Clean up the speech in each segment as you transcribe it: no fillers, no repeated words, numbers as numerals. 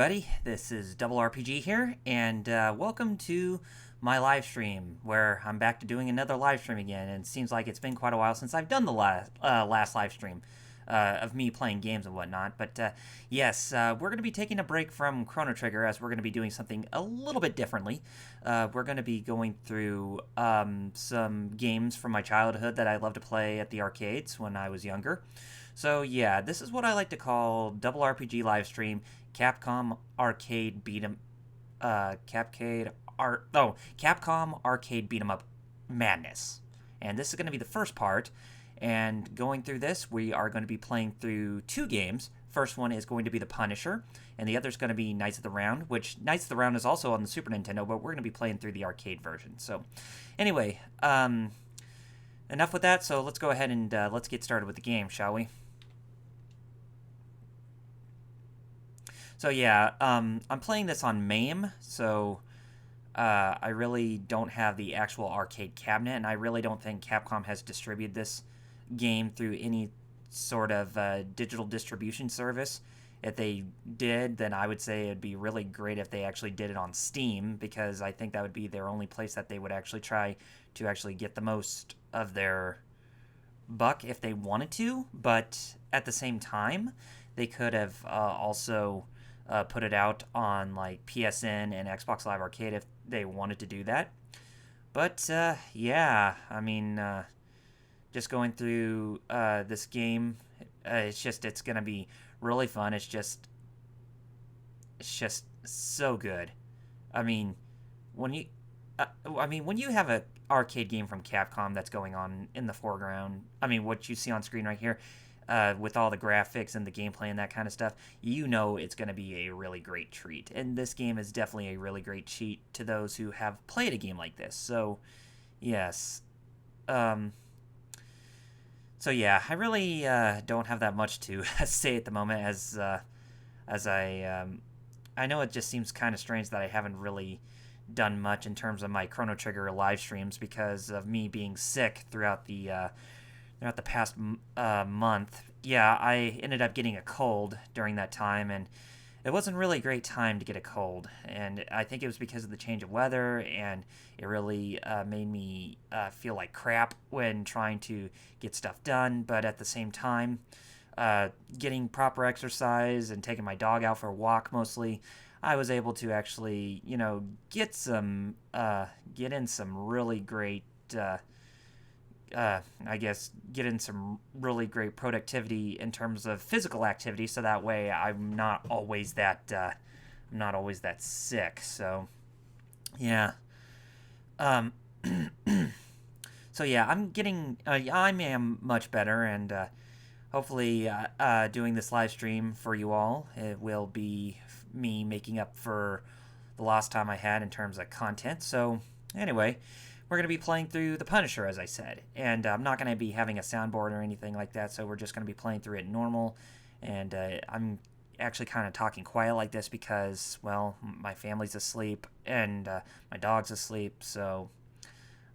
everybody, this is RRPG here, and welcome to my live stream, where I'm back to doing another live stream again, and it seems like it's been quite a while since I've done the last live stream of me playing games and whatnot, but yes, we're going to be taking a break from Chrono Trigger, as we're going to be doing something a little bit differently. We're going to be going through some games from my childhood that I loved to play at the arcades when I was younger. So yeah, this is what I like to call RRPG live stream, Capcom arcade beat 'em, Capcom arcade beat 'em up madness. And this is going to be the first part. And going through this, we are going to be playing through two games. First one is going to be The Punisher, and the other is going to be Knights of the Round, which Knights of the Round is also on the Super Nintendo, but we're going to be playing through the arcade version. So, anyway, enough with that. So let's go ahead and let's get started with the game, shall we? So yeah, I'm playing this on MAME, so I really don't have the actual arcade cabinet, and I really don't think Capcom has distributed this game through any sort of digital distribution service. If they did, then I would say it'd be really great if they actually did it on Steam, because I think that would be their only place that they would actually try to actually get the most of their buck if they wanted to. But at the same time, they could have also put it out on like PSN and Xbox Live Arcade if they wanted to do that. But yeah, I mean, just going through this game, it's gonna be really fun. It's just so good. I mean, when you have an arcade game from Capcom that's going on in the foreground, I mean, what you see on screen right here, with all the graphics and the gameplay and that kind of stuff, you know it's going to be a really great treat. And this game is definitely a really great treat to those who have played a game like this. So, yes. So yeah, I really don't have that much to say at the moment, as I know it just seems kind of strange that I haven't really done much in terms of my Chrono Trigger live streams because of me being sick throughout the past month. Yeah, I ended up getting a cold during that time, and it wasn't really a great time to get a cold. And I think it was because of the change of weather, and it really made me feel like crap when trying to get stuff done. But at the same time, getting proper exercise and taking my dog out for a walk mostly, I was able to actually, get in some really great get in some really great productivity in terms of physical activity, so that way I'm not always that sick. So yeah, so yeah, I am much better, and hopefully doing this live stream for you all, it will be me making up for the lost time I had in terms of content. So anyway, we're going to be playing through The Punisher, as I said, and I'm not going to be having a soundboard or anything like that, so we're just going to be playing through it normal, and I'm actually kind of talking quiet like this because, well, my family's asleep, and my dog's asleep, so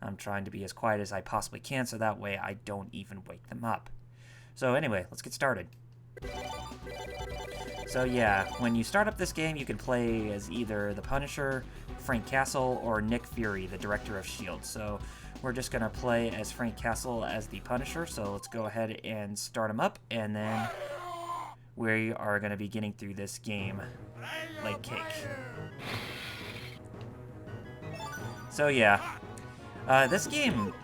I'm trying to be as quiet as I possibly can, so that way I don't even wake them up. So anyway, let's get started. So yeah, when you start up this game, you can play as either the Punisher, Frank Castle, or Nick Fury, the director of S.H.I.E.L.D. So we're just going to play as Frank Castle as the Punisher, so let's go ahead and start him up, and then we are going to be getting through this game like cake. So yeah, this game,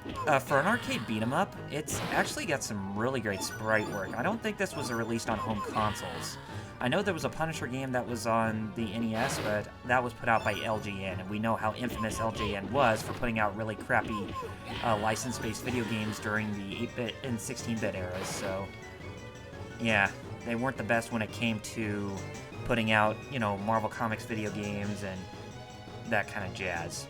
for an arcade beat-em-up, it's actually got some really great sprite work. I don't think this was released on home consoles. I know there was a Punisher game that was on the NES, but that was put out by LJN, and we know how infamous LJN was for putting out really crappy license-based video games during the 8-bit and 16-bit eras, so yeah, they weren't the best when it came to putting out, Marvel Comics video games and that kind of jazz.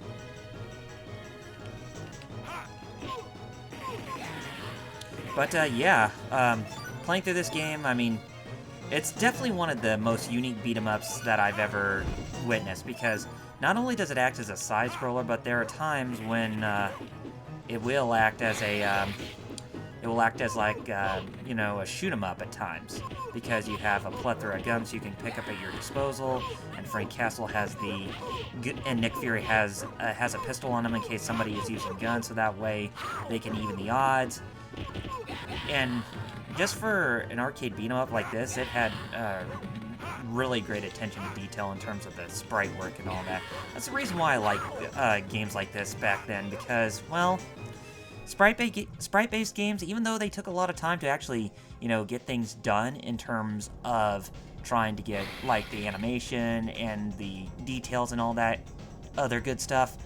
But yeah, playing through this game, I mean, it's definitely one of the most unique beat-em-ups that I've ever witnessed, because not only does it act as a side-scroller, but there are times when it will act as a it will act as like, you know, a shoot 'em up at times, because you have a plethora of guns you can pick up at your disposal, and Frank Castle has and Nick Fury has a pistol on him in case somebody is using guns, so that way they can even the odds. And just for an arcade beat 'em up like this, it had really great attention to detail in terms of the sprite work and all that. That's the reason why I like games like this back then, because, well, sprite-based games, even though they took a lot of time to actually, you know, get things done in terms of trying to get, like, the animation and the details and all that other good stuff,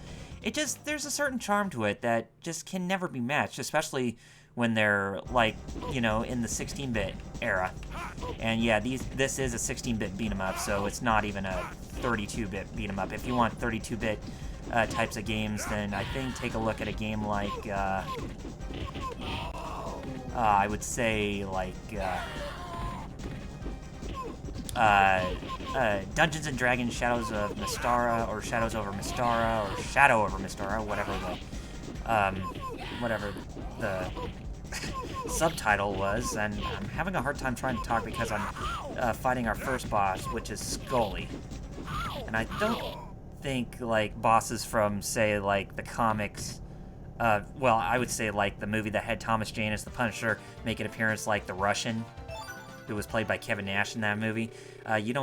there's a certain charm to it that just can never be matched, especially when they're, like, you know, in the 16-bit era. And yeah, this is a 16-bit beat 'em up, so it's not even a 32-bit beat 'em up. If you want 32-bit types of games, then I think take a look at a game like, I would say, like, Dungeons and Dragons Shadows of Mystara, or Shadows over Mystara, or Shadow over Mystara, whatever the subtitle was. And I'm having a hard time trying to talk because I'm fighting our first boss, which is Scully. And I don't think, like, bosses from, say, like, the comics, well, I would say, like, the movie that had Thomas Jane as the Punisher make an appearance, like the Russian, who was played by Kevin Nash in that movie. You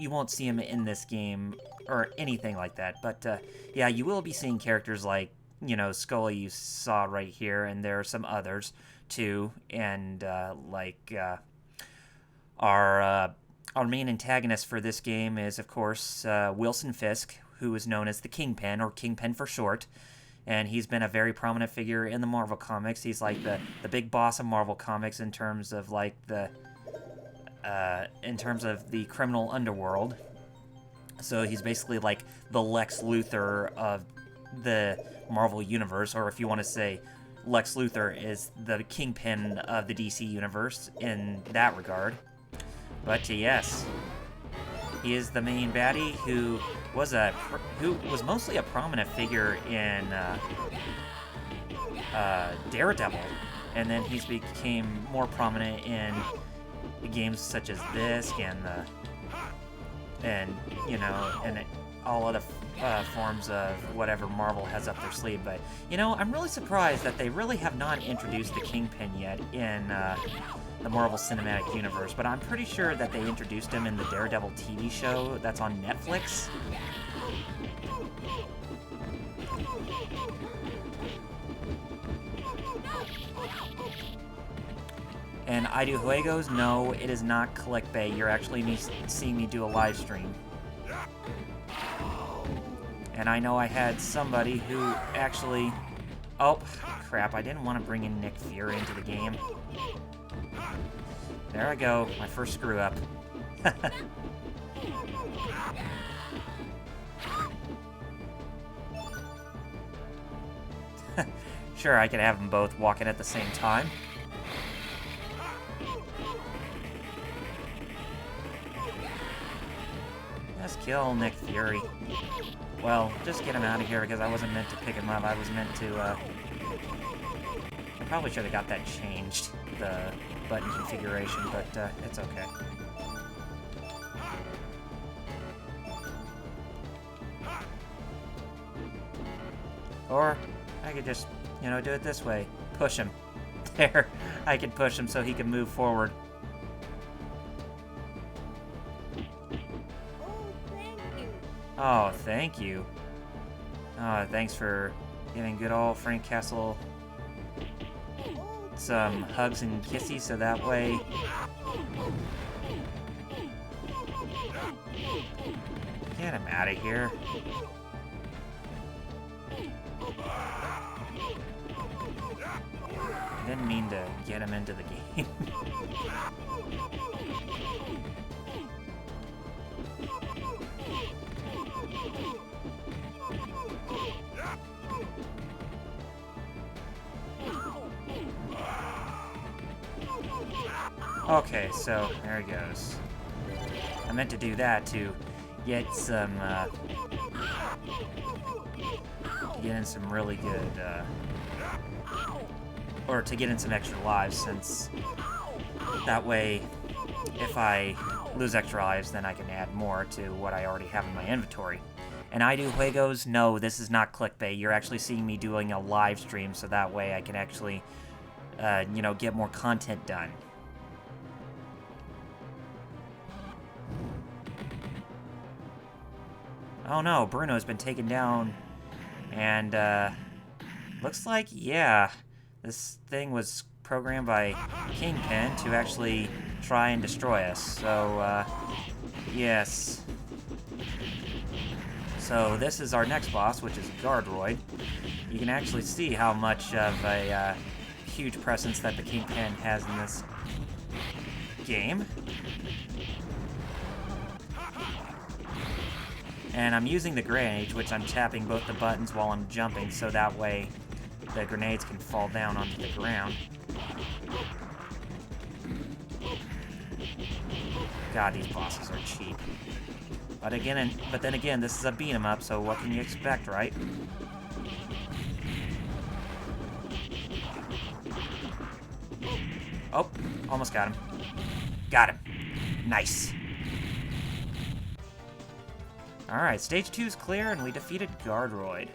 won't see him in this game, or anything like that, but, yeah, you will be seeing characters like, you know, Scully you saw right here, and there are some others, too, and, like, our main antagonist for this game is, of course, Wilson Fisk, who is known as the Kingpin, or Kingpin for short, and he's been a very prominent figure in the Marvel Comics. He's like the big boss of Marvel Comics in terms of, like, the criminal underworld. So he's basically like the Lex Luthor of the Marvel Universe, or if you want to say Lex Luthor is the Kingpin of the DC Universe in that regard. But yes, he is the main baddie who was mostly a prominent figure in Daredevil, and then he's became more prominent in games such as this and you know, and all other forms of whatever Marvel has up their sleeve. But, you know, I'm really surprised that they really have not introduced the Kingpin yet in the Marvel Cinematic Universe, but I'm pretty sure that they introduced him in the Daredevil TV show that's on Netflix. And I do juegos? No, it is not clickbait. You're actually seeing me do a live stream. And I know I had somebody who actually... Oh, crap, I didn't want to bring in Nick Fury into the game. There I go, my first screw-up. Sure, I could have them both walking at the same time. Let's kill Nick Fury. Well, just get him out of here, because I wasn't meant to pick him up. I was meant to, I probably should have got that changed, the button configuration, but, it's okay. Or, I could just, you know, do it this way. Push him. There. I could push him so he can move forward. Oh, thank you. Oh, thanks for giving good old Frank Castle some hugs and kisses, so that way... Get him out of here. I didn't mean to get him into the game. Okay, so there he goes. I meant to do that to get some, get in some really good, or to get in some extra lives, since that way, if I lose extra lives, then I can add more to what I already have in my inventory. And I do juegos? No, this is not clickbait. You're actually seeing me doing a live stream, so that way I can actually, you know, get more content done. Oh no, Bruno's been taken down, and looks like, yeah, this thing was programmed by Kingpin to actually try and destroy us. So, yes. So this is our next boss, which is Guardroid. You can actually see how much of a huge presence that the Kingpin has in this game. And I'm using the grenade, which I'm tapping both the buttons while I'm jumping, so that way the grenades can fall down onto the ground. God, these bosses are cheap. But then again, this is a beat 'em up, so what can you expect, right? Oh, almost got him. Got him. Nice. Alright, stage 2 is clear, and we defeated Guardroid.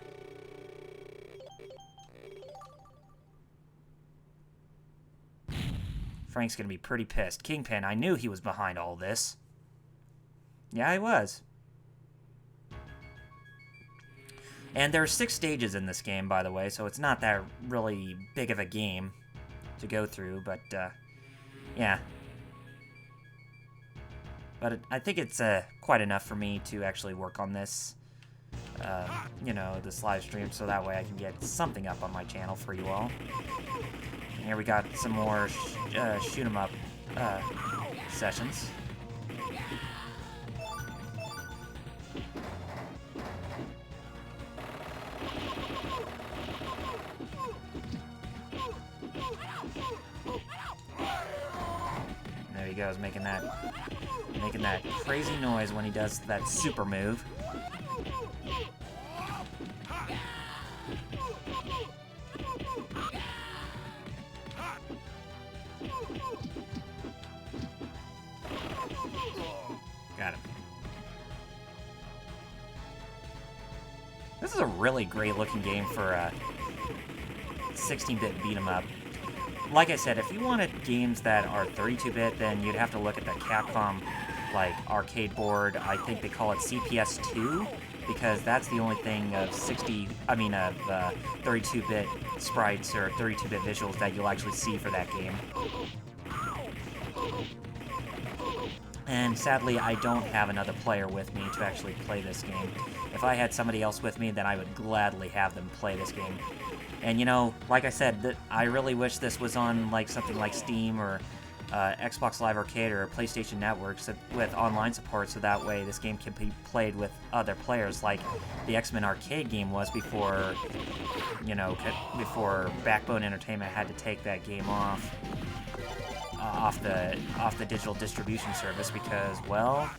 Frank's gonna be pretty pissed. Kingpin, I knew he was behind all this. Yeah, he was. And there are 6 stages in this game, by the way, so it's not that really big of a game to go through, but, yeah. But I think it's quite enough for me to actually work on this, you know, this live stream, so that way I can get something up on my channel for you all. And here we got some more shoot 'em up sessions. There he goes, making that crazy noise when he does that super move. Got him. This is a really great looking game for a 16-bit beat 'em up. Like I said, if you wanted games that are 32-bit, then you'd have to look at the Capcom, like, arcade board. I think they call it CPS2, because that's the only thing of 32-bit sprites or 32-bit visuals that you'll actually see for that game. And sadly, I don't have another player with me to actually play this game. If I had somebody else with me, then I would gladly have them play this game. And, you know, like I said, I really wish this was on, like, something like Steam or Xbox Live Arcade or PlayStation Networks with online support, so that way this game can be played with other players, like the X-Men arcade game was before, you know, before Backbone Entertainment had to take that game off the digital distribution service because, well,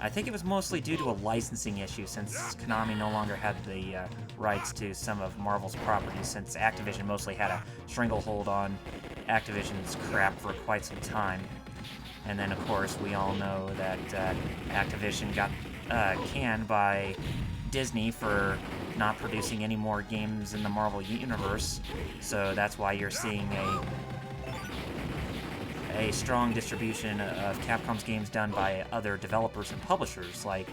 I think it was mostly due to a licensing issue, since Konami no longer had the rights to some of Marvel's properties, since Activision mostly had a stranglehold on Activision's crap for quite some time. And then, of course, we all know that Activision got canned by Disney for not producing any more games in the Marvel Universe, so that's why you're seeing a strong distribution of Capcom's games done by other developers and publishers. Like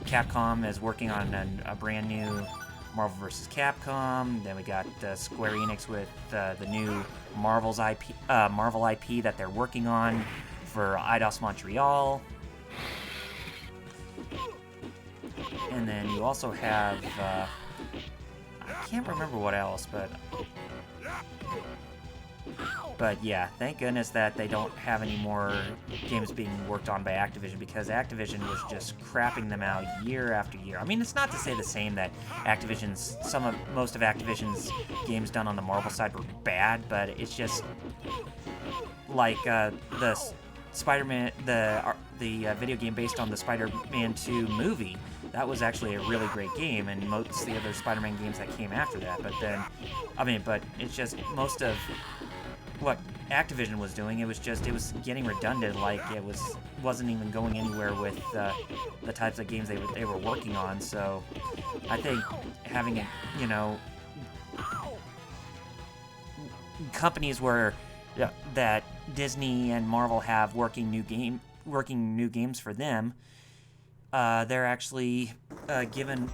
Capcom is working on a brand new Marvel vs. Capcom. Then we got Square Enix with the new Marvel IP that they're working on for Eidos Montreal. And then you also have I can't remember what else, but yeah, thank goodness that they don't have any more games being worked on by Activision, because Activision was just crapping them out year after year. I mean, it's not to say the same that most of Activision's games done on the Marvel side were bad, but it's just like the Spider-Man, the video game based on the Spider-Man 2 movie, that was actually a really great game, and most of the other Spider-Man games that came after that. But then, but it's just most of what Activision was doing, it was getting redundant. Like wasn't even going anywhere with the types of games they were working on. So I think having it, companies where that Disney and Marvel have working new games for them, they're actually given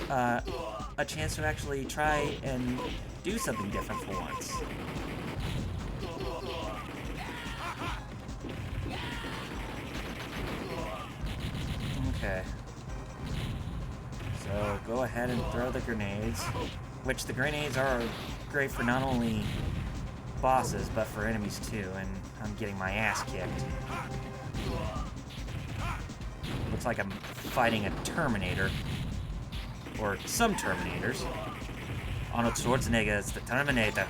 a chance to actually try and do something different for once. Okay. So go ahead and throw the grenades, which the grenades are great for not only bosses, but for enemies too, and I'm getting my ass kicked. Looks like I'm fighting a Terminator. Or some Terminators. Arnold Schwarzenegger is the Terminator.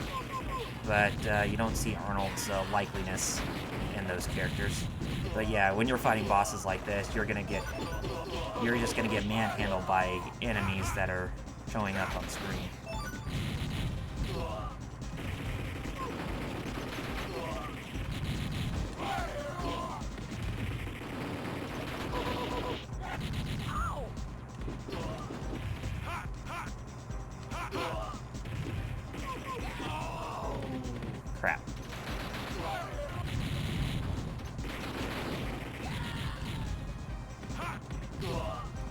But you don't see Arnold's likeliness in those characters. But yeah, when you're fighting bosses like this, you're just gonna get manhandled by enemies that are showing up on screen. Crap.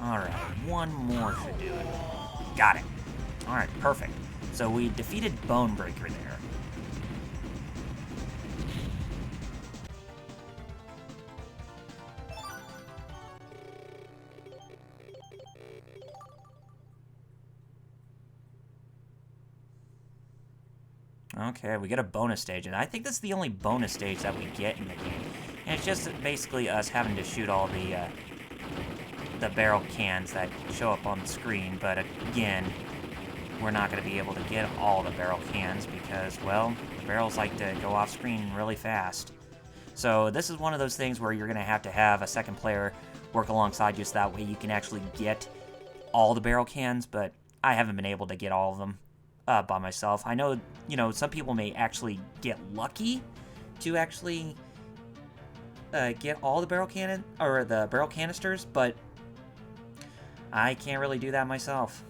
Alright, one more should do it. Got it. Alright, perfect. So we defeated Bonebreaker there. Okay, we get a bonus stage, and I think this is the only bonus stage that we get in the game. And it's just basically us having to shoot all the barrel cans that show up on the screen, but again, we're not going to be able to get all the barrel cans because, well, the barrels like to go off screen really fast. So this is one of those things where you're going to have a second player work alongside you so that way you can actually get all the barrel cans, but I haven't been able to get all of them by myself. I know, some people may actually get lucky to actually get all the barrel canisters, but I can't really do that myself.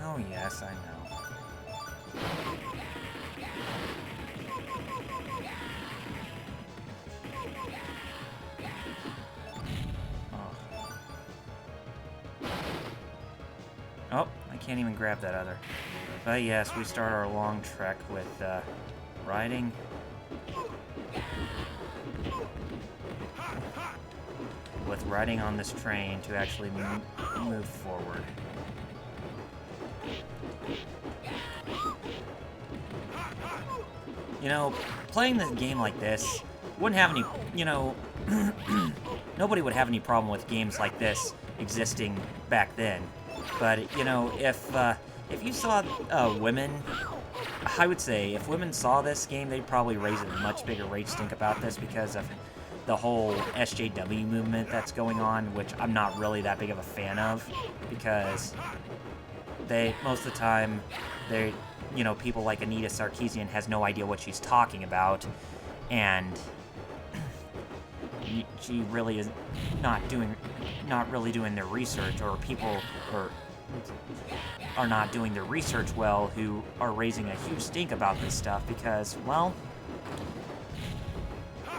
Oh yes, I know. Oh, I can't even grab that other. But yes, we start our long trek with riding on this train to actually move forward. Playing this game like this wouldn't have any, nobody would have any problem with games like this existing back then. But, if you saw women, I would say if women saw this game, they'd probably raise a much bigger rage stink about this because of the whole SJW movement that's going on, which I'm not really that big of a fan of because most of the time, people like Anita Sarkeesian has no idea what she's talking about, and she really is not really doing their research, or people are not doing their research well who are raising a huge stink about this stuff because, well,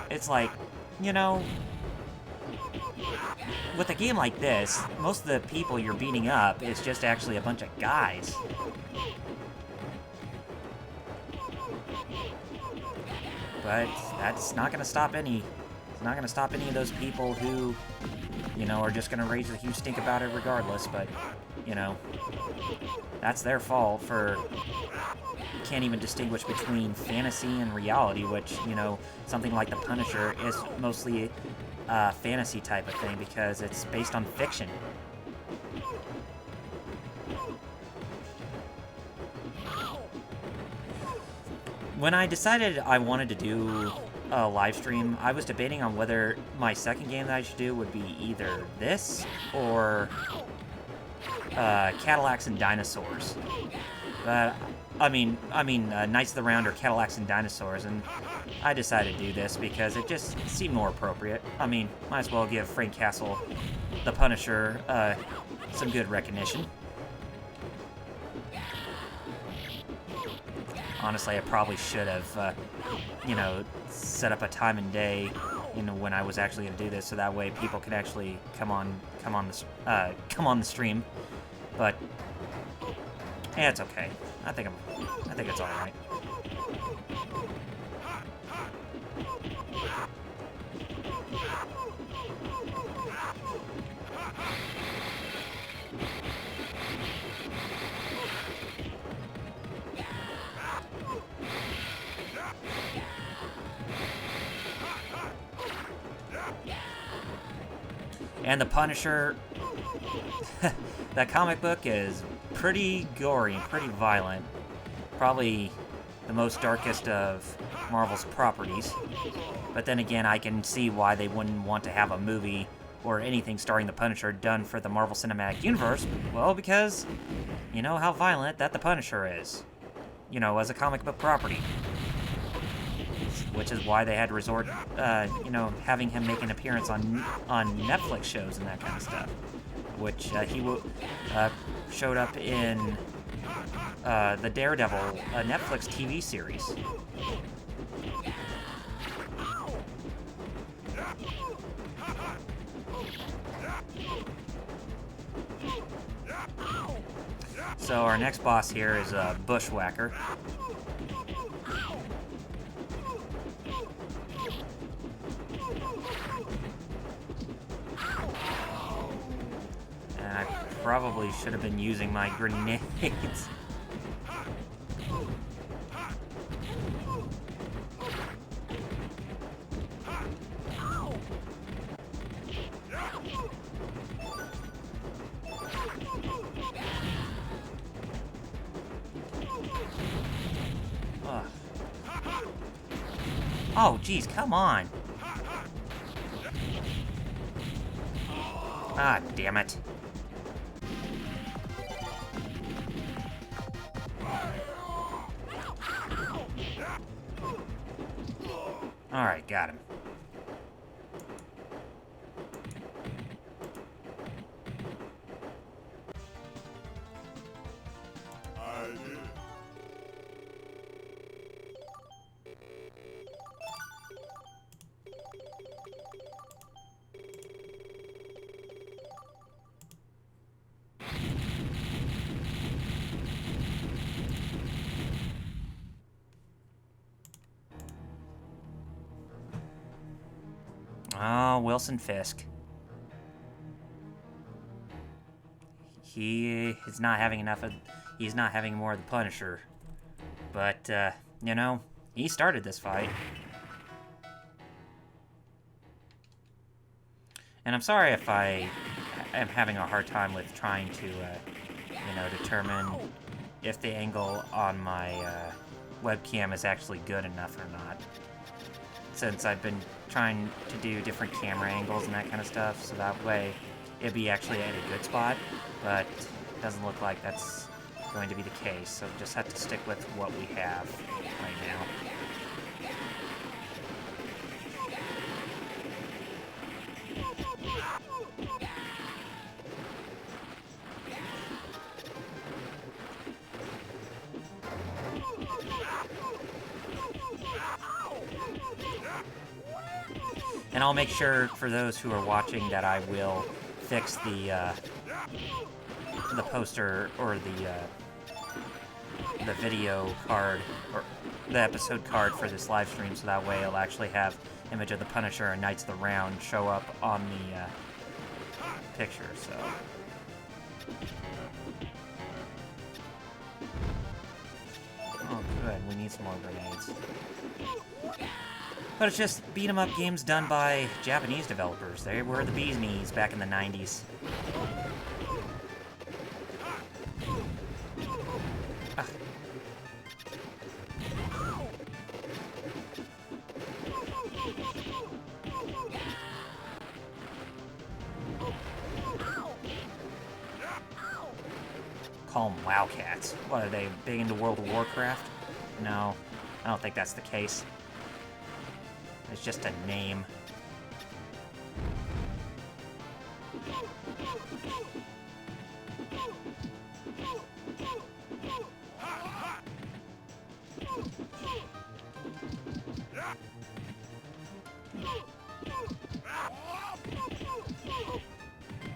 it's like, with a game like this, most of the people you're beating up is just actually a bunch of guys. But that's not going to stop any. It's not going to stop any of those people who, are just going to raise a huge stink about it regardless. But, that's their fault for can't even distinguish between fantasy and reality, which, you know, something like The Punisher is mostly a fantasy type of thing because it's based on fiction. When I decided I wanted to do a live stream, I was debating on whether my second game that I should do would be either this or Cadillacs and Dinosaurs. But I mean, Knights of the Round or Cadillacs and Dinosaurs, and I decided to do this because it just seemed more appropriate. I mean, might as well give Frank Castle, the Punisher, some good recognition. Honestly, I probably should have, you know, set up a time and day, you know, when I was actually going to do this, so that way people could actually come on the stream. But yeah, it's okay. I think it's all right. And the Punisher, that comic book is pretty gory and pretty violent. Probably the most darkest of Marvel's properties. But then again, I can see why they wouldn't want to have a movie or anything starring the Punisher done for the Marvel Cinematic Universe. Well, because you know how violent that the Punisher is. You know, as a comic book property. Which is why they had to resort, you know, having him make an appearance on Netflix shows and that kind of stuff. Which he showed up in the Daredevil Netflix TV series. So our next boss here is a Bushwhacker. And I probably should have been using my grenades. Oh, geez, come on. Ah, damn it. Alright, got him. Oh, Wilson Fisk. He is not having enough of... He's not having more of the Punisher. But, you know, he started this fight. And I'm sorry if I am having a hard time with trying to, you know, determine if the angle on my webcam is actually good enough or not. Since I've been trying to do different camera angles and that kind of stuff, so that way it'd be actually at a good spot, but it doesn't look like that's going to be the case, so just have to stick with what we have right now. And I'll make sure, for those who are watching, that I will fix the poster or the video card or the episode card for this live stream, so that way it'll actually have image of the Punisher and Knights of the Round show up on the picture. So. Oh, good. We need some more grenades. But it's just beat-em-up games done by Japanese developers. They were the bee's knees back in the 90s. Ah. Call them Wowcats. What, are they big into World of Warcraft? No, I don't think that's the case. It's just a name.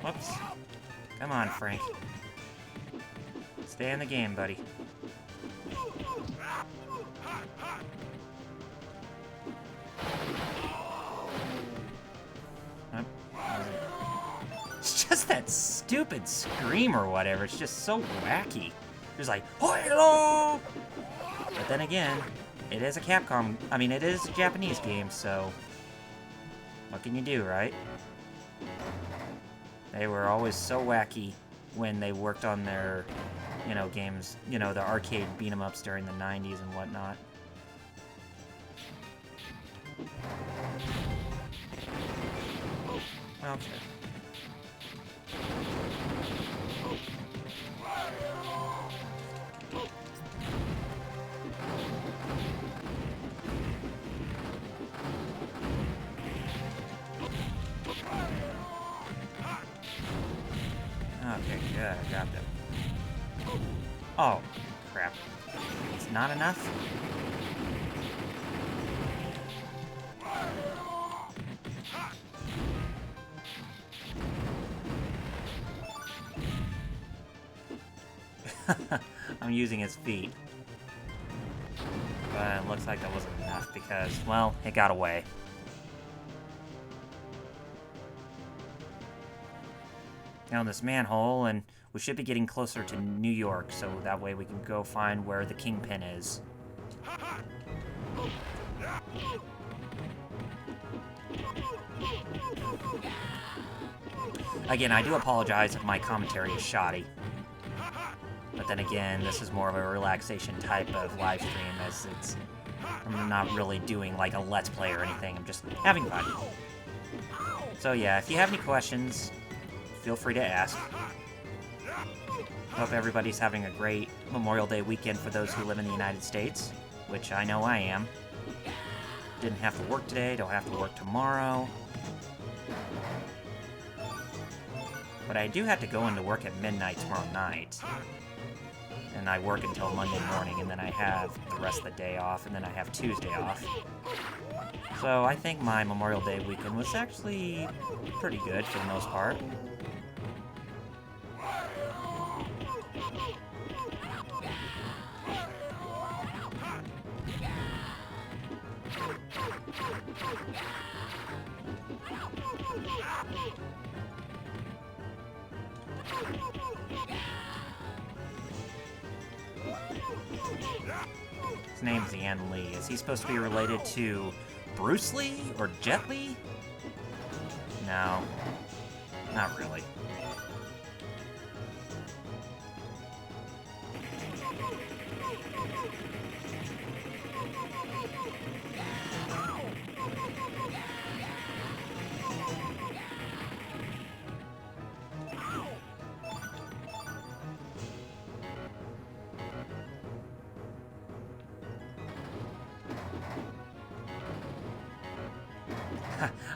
Whoops. Come on, Frank. Stay in the game, buddy. It's just that stupid scream or whatever. It's just so wacky. It's like, hello! But then again, it is a Capcom. I mean, it is a Japanese game, so what can you do, right? They were always so wacky when they worked on their, you know, games, you know, the arcade beat-em-ups during the 90s and whatnot. Okay. Okay, good, I got them. Oh, crap. It's not enough? I'm using his feet. But it looks like that wasn't enough because, well, it got away. Down this manhole, and we should be getting closer to New York, so that way we can go find where the Kingpin is. Again, I do apologize if my commentary is shoddy. But then again, this is more of a relaxation type of live stream, as I'm not really doing like a Let's Play or anything, I'm just having fun. So yeah, if you have any questions, feel free to ask. Hope everybody's having a great Memorial Day weekend for those who live in the United States, which I know I am. Didn't have to work today, don't have to work tomorrow. But I do have to go into work at midnight tomorrow night. And I work until Monday morning, and then I have the rest of the day off, and then I have Tuesday off. So I think my Memorial Day weekend was actually pretty good for the most part. His name's Ian Lee. Is he supposed to be related to Bruce Lee or Jet Li? No, not really.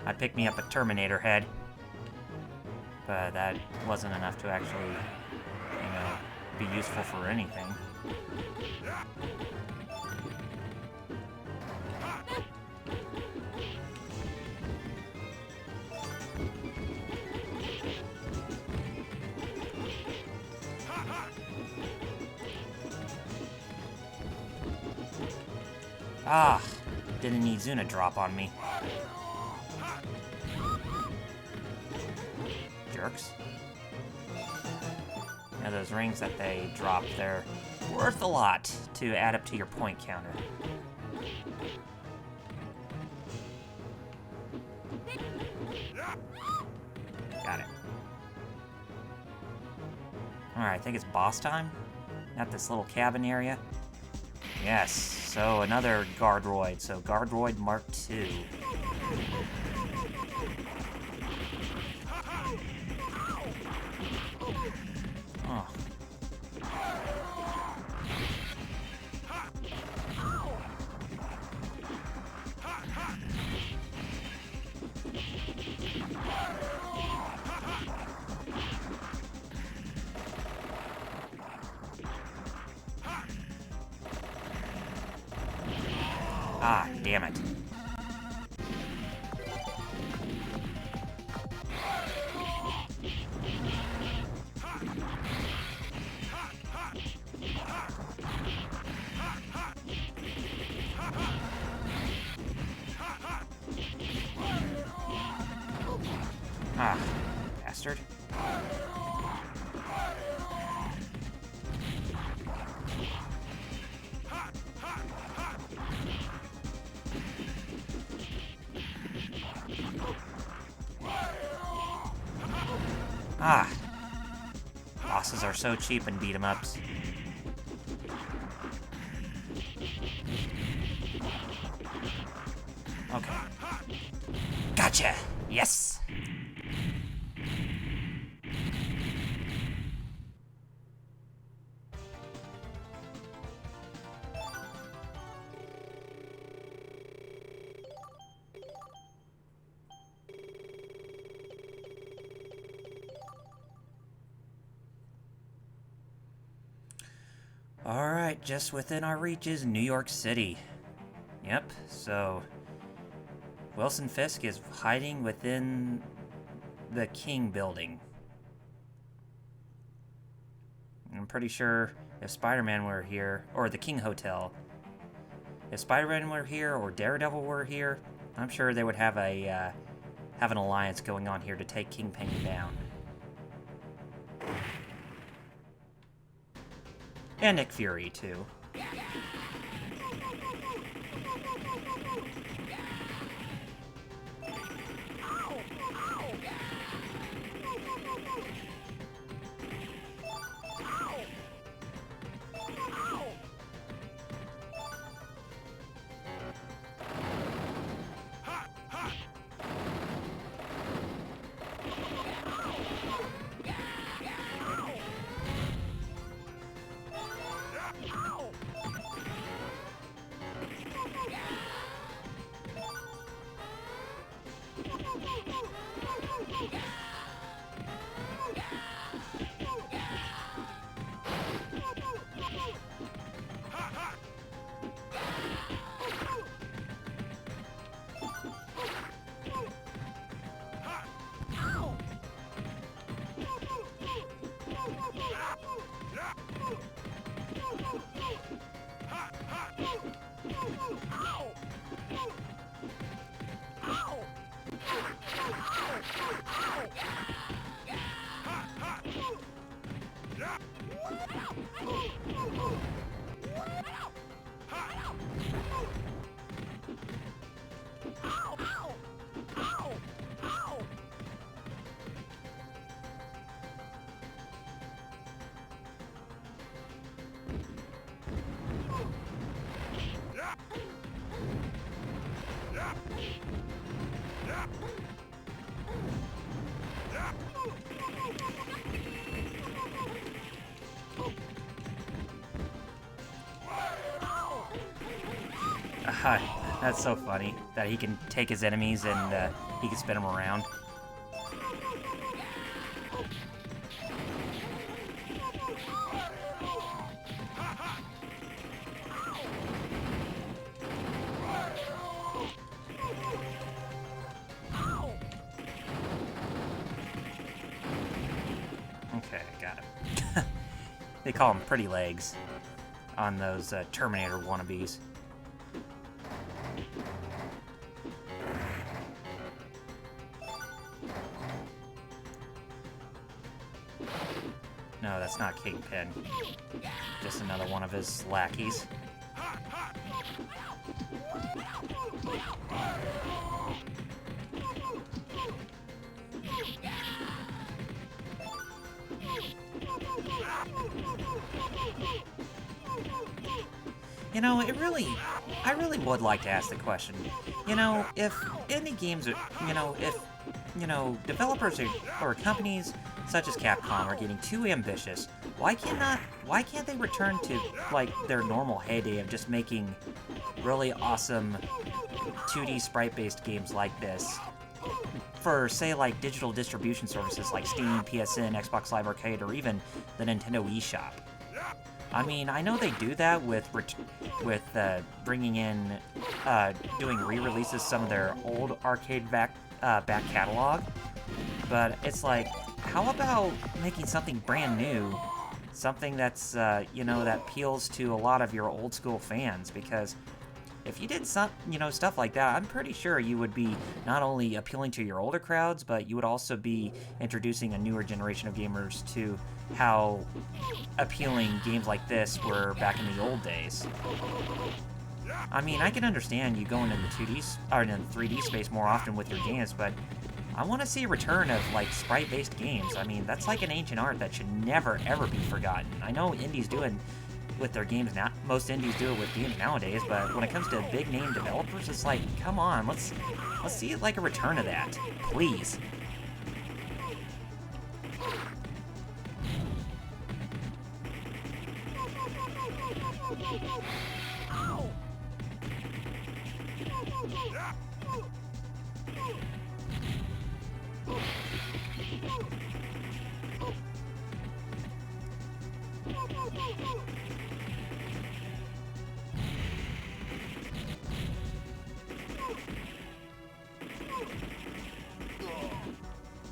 I picked me up a Terminator head, but that wasn't enough to actually, you know, be useful for anything. Ah, didn't need Zuna drop on me. Jerks. Yeah, those rings that they drop, they're worth a lot to add up to your point counter. Got it. Alright, I think it's boss time. At this little cabin area. Yes, so another Guardroid. So Guardroid Mark II. Oh. Ah, damn it. Ah, bastard. Ah. Bosses are so cheap in beat-em-ups. Okay. Gotcha! Yes! Alright, just within our reach is New York City. Yep, so Wilson Fisk is hiding within the King building. I'm pretty sure if Spider-Man were here, or the King Hotel, if Spider-Man were here or Daredevil were here, I'm sure they would have a have an alliance going on here to take Kingpin down. And Nick Fury, too. That's so funny that he can take his enemies and he can spin them around. Okay, got it. They call them pretty legs on those Terminator wannabes. No, that's not Kingpin. Just another one of his lackeys. You know, I really would like to ask the question, you know, if indie games are, developers or companies such as Capcom are getting too ambitious, why can't they return to, like, their normal heyday of just making really awesome 2D sprite-based games like this for, say, like, digital distribution services like Steam, PSN, Xbox Live Arcade, or even the Nintendo eShop? I mean, I know they do that with bringing in, doing re-releases some of their old arcade back catalog, but it's like, how about making something brand new, something that's, that appeals to a lot of your old school fans? Because if you did some, stuff like that, I'm pretty sure you would be not only appealing to your older crowds, but you would also be introducing a newer generation of gamers to how appealing games like this were back in the old days. I mean, I can understand you going in the 2D or in the 3D space more often with your games, but I want to see a return of, like, sprite-based games. I mean, that's like an ancient art that should never, ever be forgotten. I know indies do it with their games now. Most indies do it with games nowadays, but when it comes to big-name developers, it's like, come on, let's see, like, a return of that, please.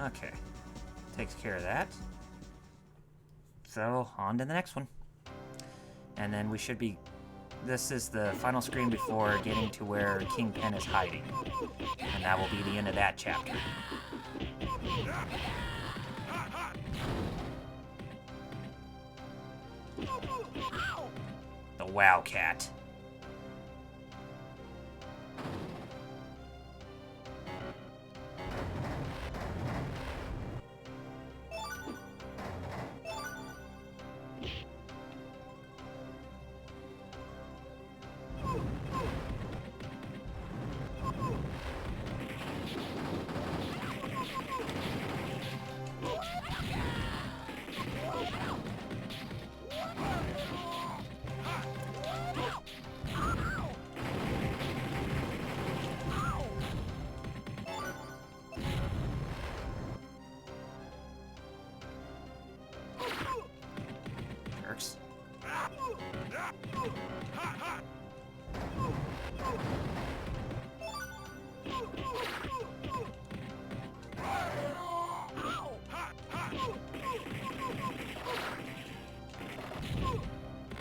Okay, takes care of that. So, on to the next one. And then we should be... This is the final screen before getting to where Kingpin is hiding. And that will be the end of that chapter. The Wowcat. Jerks.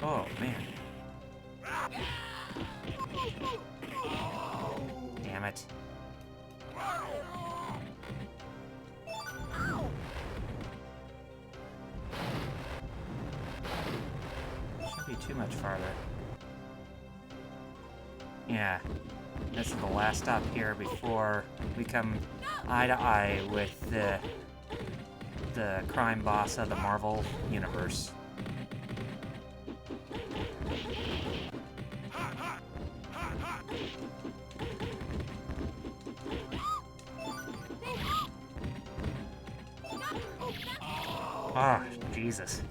Oh, man. Damn it. Shouldn't be too much farther. Yeah. This is the last stop here before we come eye to eye with the crime boss of the Marvel Universe. Ah, Jesus.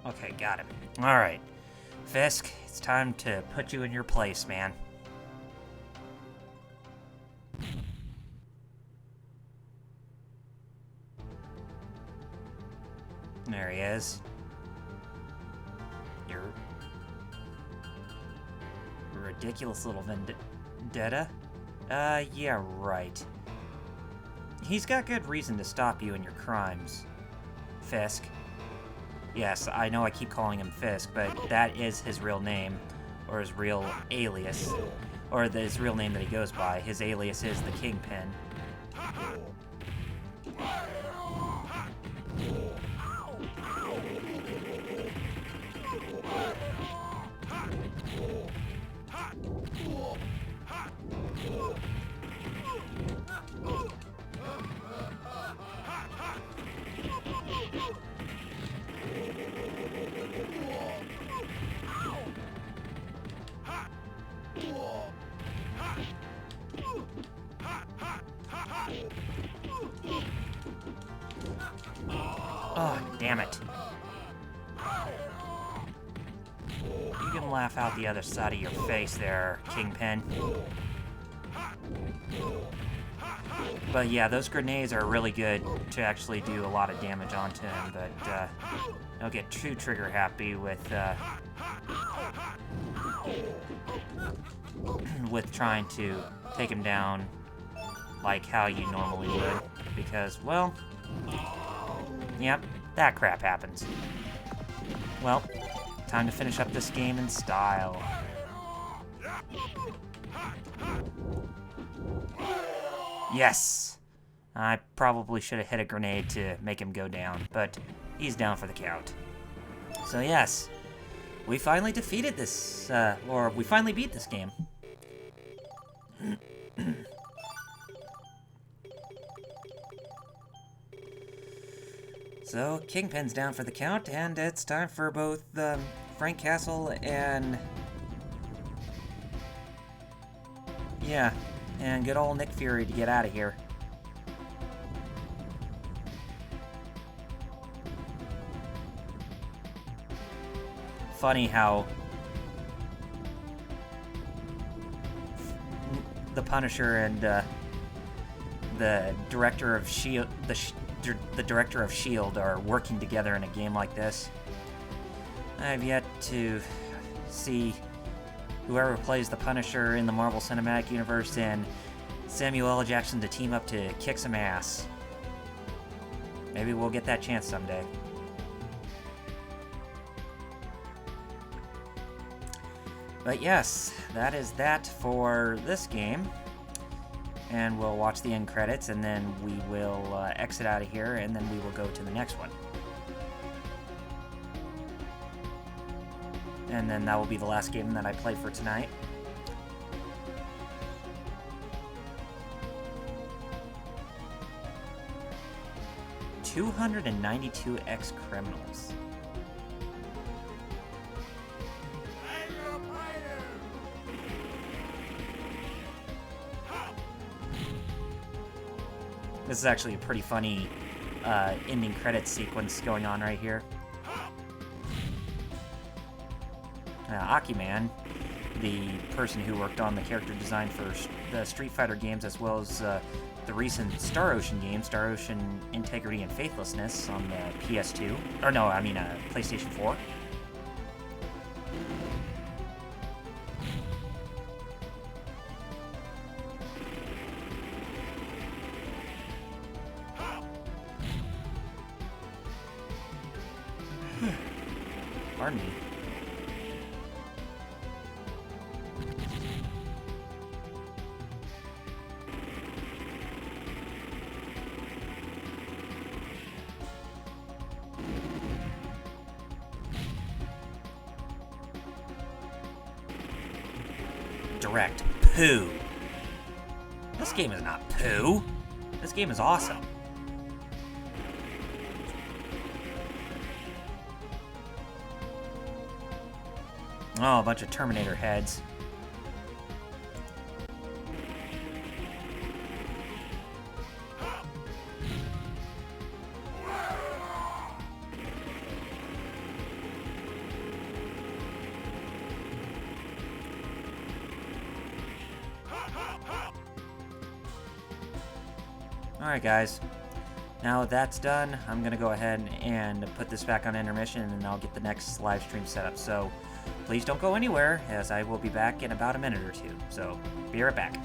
Okay, got him. Alright. Fisk, it's time to put you in your place, man. There he is. You're ridiculous little vendetta. Yeah, right. He's got good reason to stop you in your crimes, Fisk. Yes, I know I keep calling him Fisk, but that is his real name, or his real alias, or his real name that he goes by. His alias is the Kingpin. Oh, damn it. You can laugh out the other side of your face there, Kingpin. But yeah, those grenades are really good to actually do a lot of damage onto him, but don't get too trigger happy with with trying to take him down like how you normally would, because, well, yep, that crap happens. Well, time to finish up this game in style. Yes! I probably should have hit a grenade to make him go down, but he's down for the count. So yes, we finally defeated this, or we finally beat this game. So, Kingpin's down for the count, and it's time for both Frank Castle and... yeah, and good old Nick Fury to get out of here. Funny how the Punisher and the director of S.H.I.E.L.D., the director of S.H.I.E.L.D. are working together in a game like this. I've yet to see whoever plays the Punisher in the Marvel Cinematic Universe and Samuel L. Jackson to team up to kick some ass. Maybe we'll get that chance someday. But yes, that is that for this game. And we'll watch the end credits, and then we will exit out of here, and then we will go to the next one. And then that will be the last game that I play for tonight. "292 ex-criminals." This is actually a pretty funny ending credits sequence going on right here. Akiman, the person who worked on the character design for the Street Fighter games, as well as the recent Star Ocean game, Star Ocean Integrity and Faithlessness on the PS2, or no, I mean PlayStation 4. Pardon me. Direct poo. This game is not poo. This game is awesome. Oh, a bunch of Terminator heads. Alright guys, Now that's done, I'm going to go ahead and put this back on intermission, and I'll get the next live stream set up. So please don't go anywhere, as I will be back in about a minute or two. So be right back.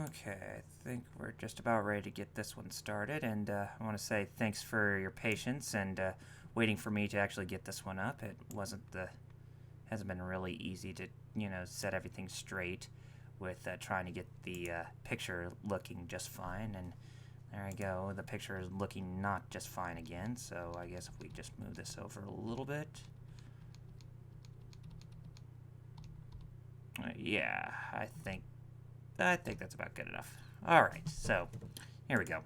Okay, I think we're just about ready to get this one started, and I want to say thanks for your patience and waiting for me to actually get this one up. It hasn't been really easy to, set everything straight with trying to get the picture looking just fine, and there we go. The picture is looking not just fine again, so I guess if we just move this over a little bit. Yeah, I think that's about good enough. Alright, so here we go.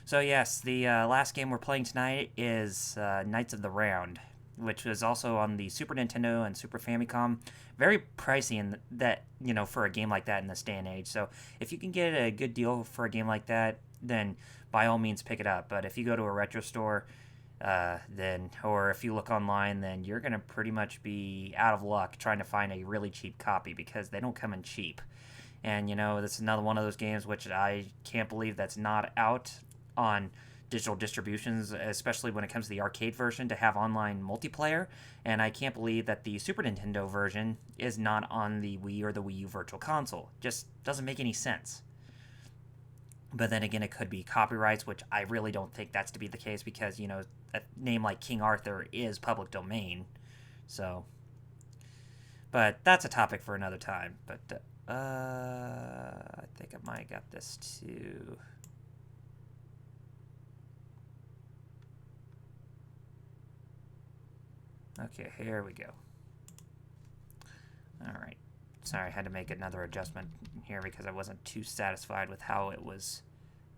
So yes, the last game we're playing tonight is Knights of the Round, which is also on the Super Nintendo and Super Famicom. Very pricey in that, for a game like that in this day and age. So if you can get a good deal for a game like that, then by all means pick it up. But if you go to a retro store, or if you look online, then you're going to pretty much be out of luck trying to find a really cheap copy, because they don't come in cheap. And, this is another one of those games which I can't believe that's not out on digital distributions, especially when it comes to the arcade version, to have online multiplayer. And I can't believe that the Super Nintendo version is not on the Wii or the Wii U Virtual Console. Just doesn't make any sense. But then again, it could be copyrights, which I really don't think that's to be the case, because, a name like King Arthur is public domain. So, but that's a topic for another time. But, I think I might have got this too. Okay, here we go. Alright. Sorry, I had to make another adjustment here because I wasn't too satisfied with how it was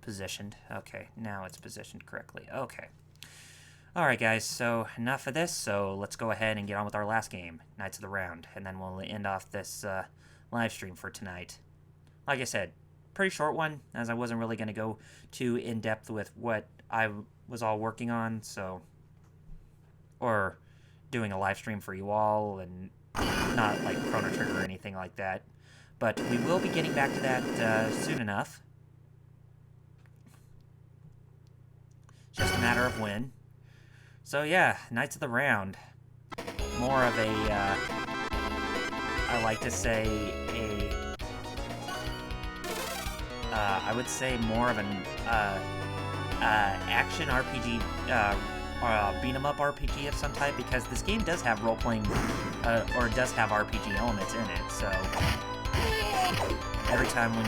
positioned. Okay, now it's positioned correctly. Okay. Alright guys, so enough of this, so let's go ahead and get on with our last game, Knights of the Round, and then we'll end off this live stream for tonight. Like I said, pretty short one, as I wasn't really going to go too in-depth with what I was all working on, so, or doing a live stream for you all, and not like Chrono Trigger or anything like that. But we will be getting back to that soon enough. Just a matter of when. So yeah, Knights of the Round. More of a, I like to say I would say more of an action RPG, beat-em-up RPG of some type, because this game does have role-playing, or does have RPG elements in it, so every time when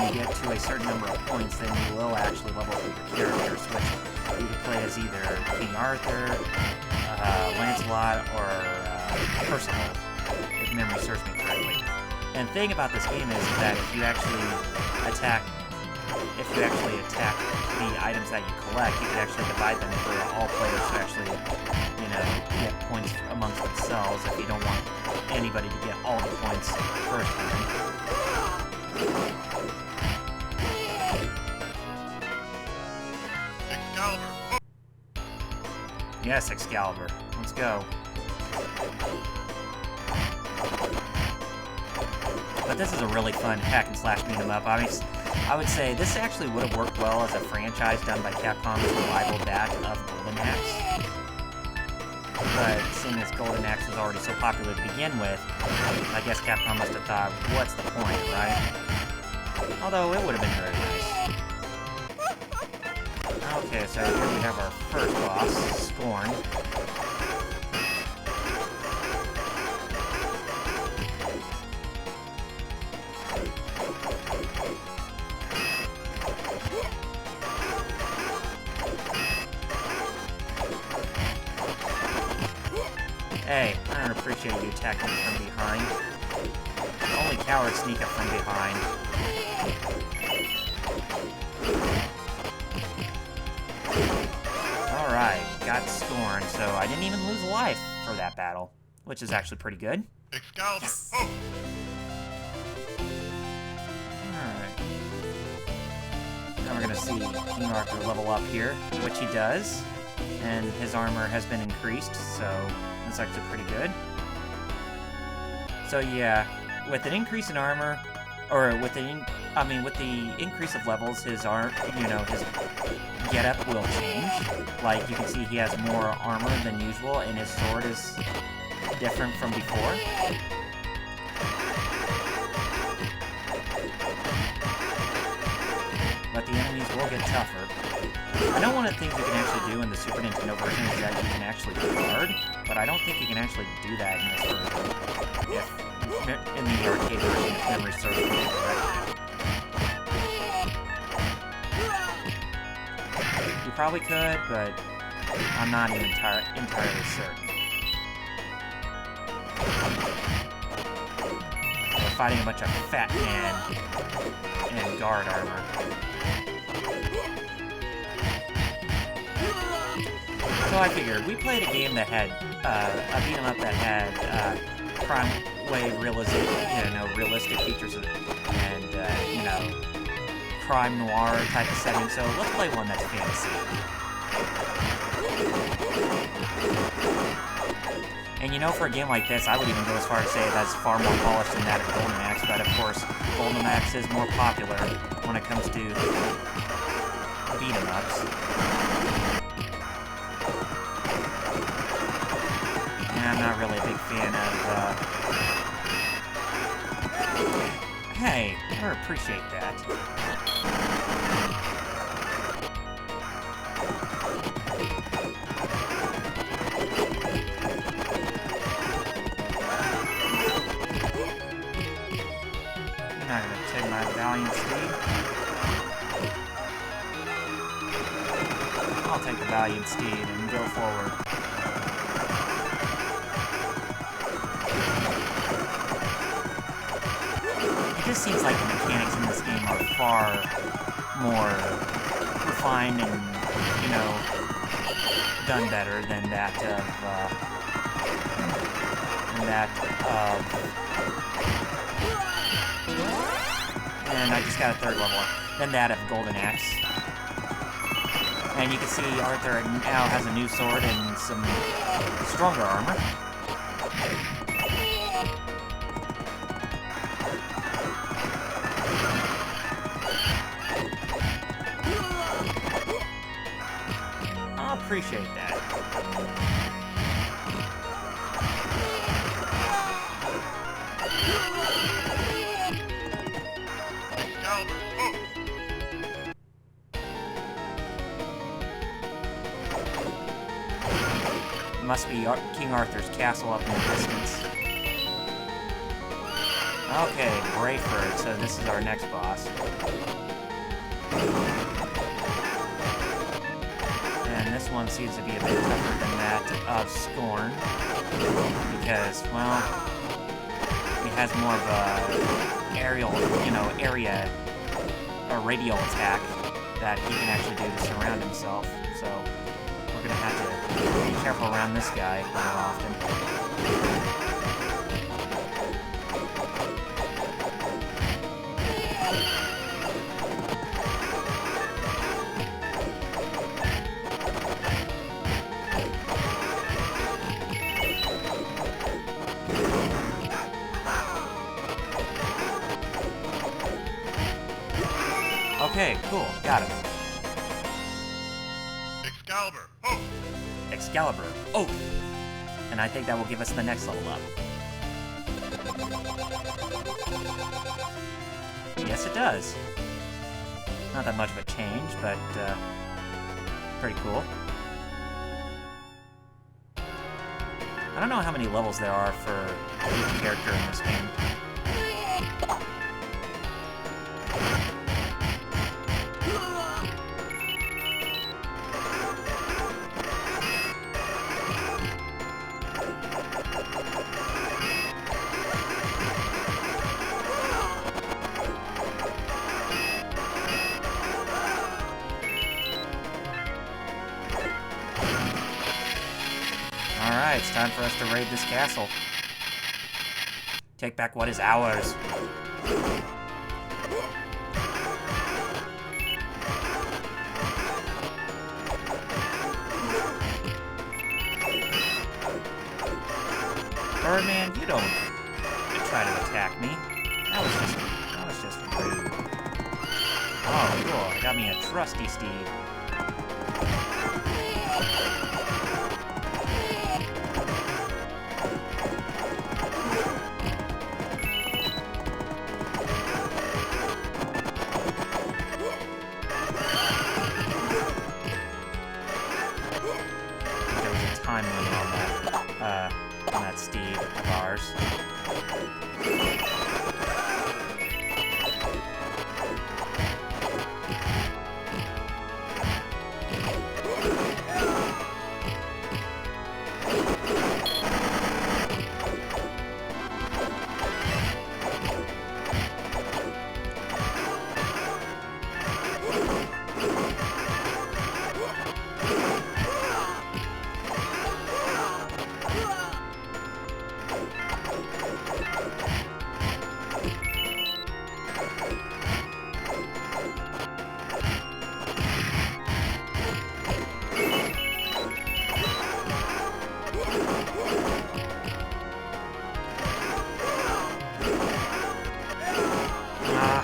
you get to a certain number of points, then you will actually level up your characters, which you can play as either King Arthur, Lancelot, or Percival, if memory serves me correctly. And the thing about this game is that if you actually attack the items that you collect, you can actually divide them for all players to actually, get points amongst themselves if you don't want anybody to get all the points first time. Yes, Excalibur. Let's go. But this is a really fun hack and slash beat 'em up. I mean, I would say this actually would have worked well as a franchise done by Capcom to rival that of Golden Axe. But seeing as Golden Axe was already so popular to begin with, I guess Capcom must have thought, what's the point, right? Although, it would have been very nice. Okay, so here we have our first boss, Scorn. Hey, I don't appreciate you attacking me from behind. Only cowards sneak up from behind. Alright, got Scorn, so I didn't even lose a life for that battle, which is actually pretty good. Excalibur! Yes. Oh. Alright. Now we're gonna see King Arthur level up here, which he does. And his armor has been increased, so that's actually pretty good. So yeah, with an increase in armor, or with the increase of levels, his his getup will change. Like you can see, he has more armor than usual, and his sword is different from before. But the enemies will get tougher. I know one of the things you can actually do in the Super Nintendo version is that you can actually guard, but I don't think you can actually do that in this version. In the arcade version, if memory serves me correctly. You probably could, but I'm not even entirely certain. We're fighting a bunch of fat men in guard armor. So I figured, we played a game that had, a beat 'em up that had, crime wave realistic features and, crime noir type of setting, so let's play one that's fantasy. And for a game like this, I would even go as far as say that's far more polished than that of Golden Axe, but of course, Golden Axe is more popular when it comes to beat 'em ups. I'm not really a big fan of, Hey, I appreciate that. You're not gonna take my valiant steed. I'll take the valiant steed and go forward. It just seems like the mechanics in this game are far more refined and, done better than that of, and I just got a third level, than that of Golden Axe. And you can see Arthur now has a new sword and some stronger armor. I appreciate that. Must be King Arthur's castle up in the distance. Okay, Brayford, so this is our next boss. And this one seems to be a bit tougher than that of Scorn, because, well, he has more of a aerial, radial attack that he can actually do to surround himself, so we're gonna have to be careful around this guy more often. Okay, cool. Got him. Excalibur! Oath! Excalibur. Oath! And I think that will give us the next level up. Yes, it does. Not that much of a change, but pretty cool. I don't know how many levels there are for each character in this game. Alright, it's time for us to raid this castle. Take back what is ours. Birdman, you don't try to attack me. That was just rude. Oh, cool. I got me a trusty steed. There was a time limit on that steed of ours.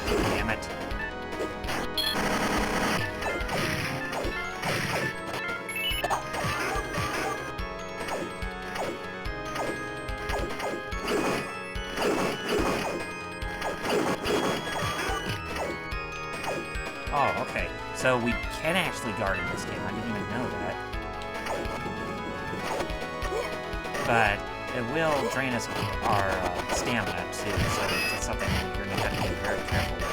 Damn it. Oh, okay. So we can actually guard in this game. I didn't even know that. But it will drain us our stamina too, so it's something you're going to have to be very careful with.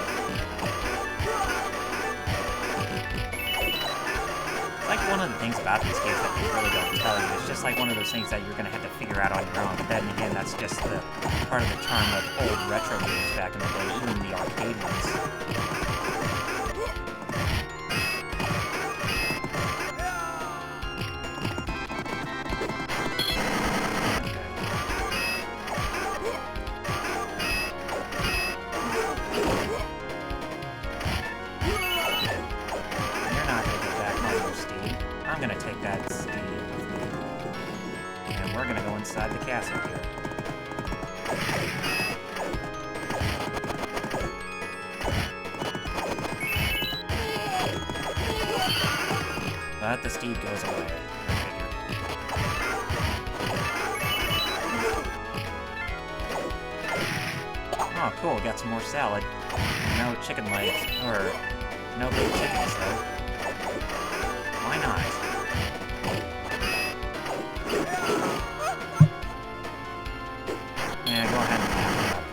It's like one of the things about these games that they really don't tell you. It's just like one of those things that you're going to have to figure out on your own. But then again, that's just the part of the charm of old retro games back in the day, even the arcade ones. I'm gonna take that steed with me. And we're gonna go inside the castle here. But the steed goes away, I figure. Oh, cool, got some more salad. No chicken legs, or no big chickens, though. Why not? Yeah, go ahead and laugh it up.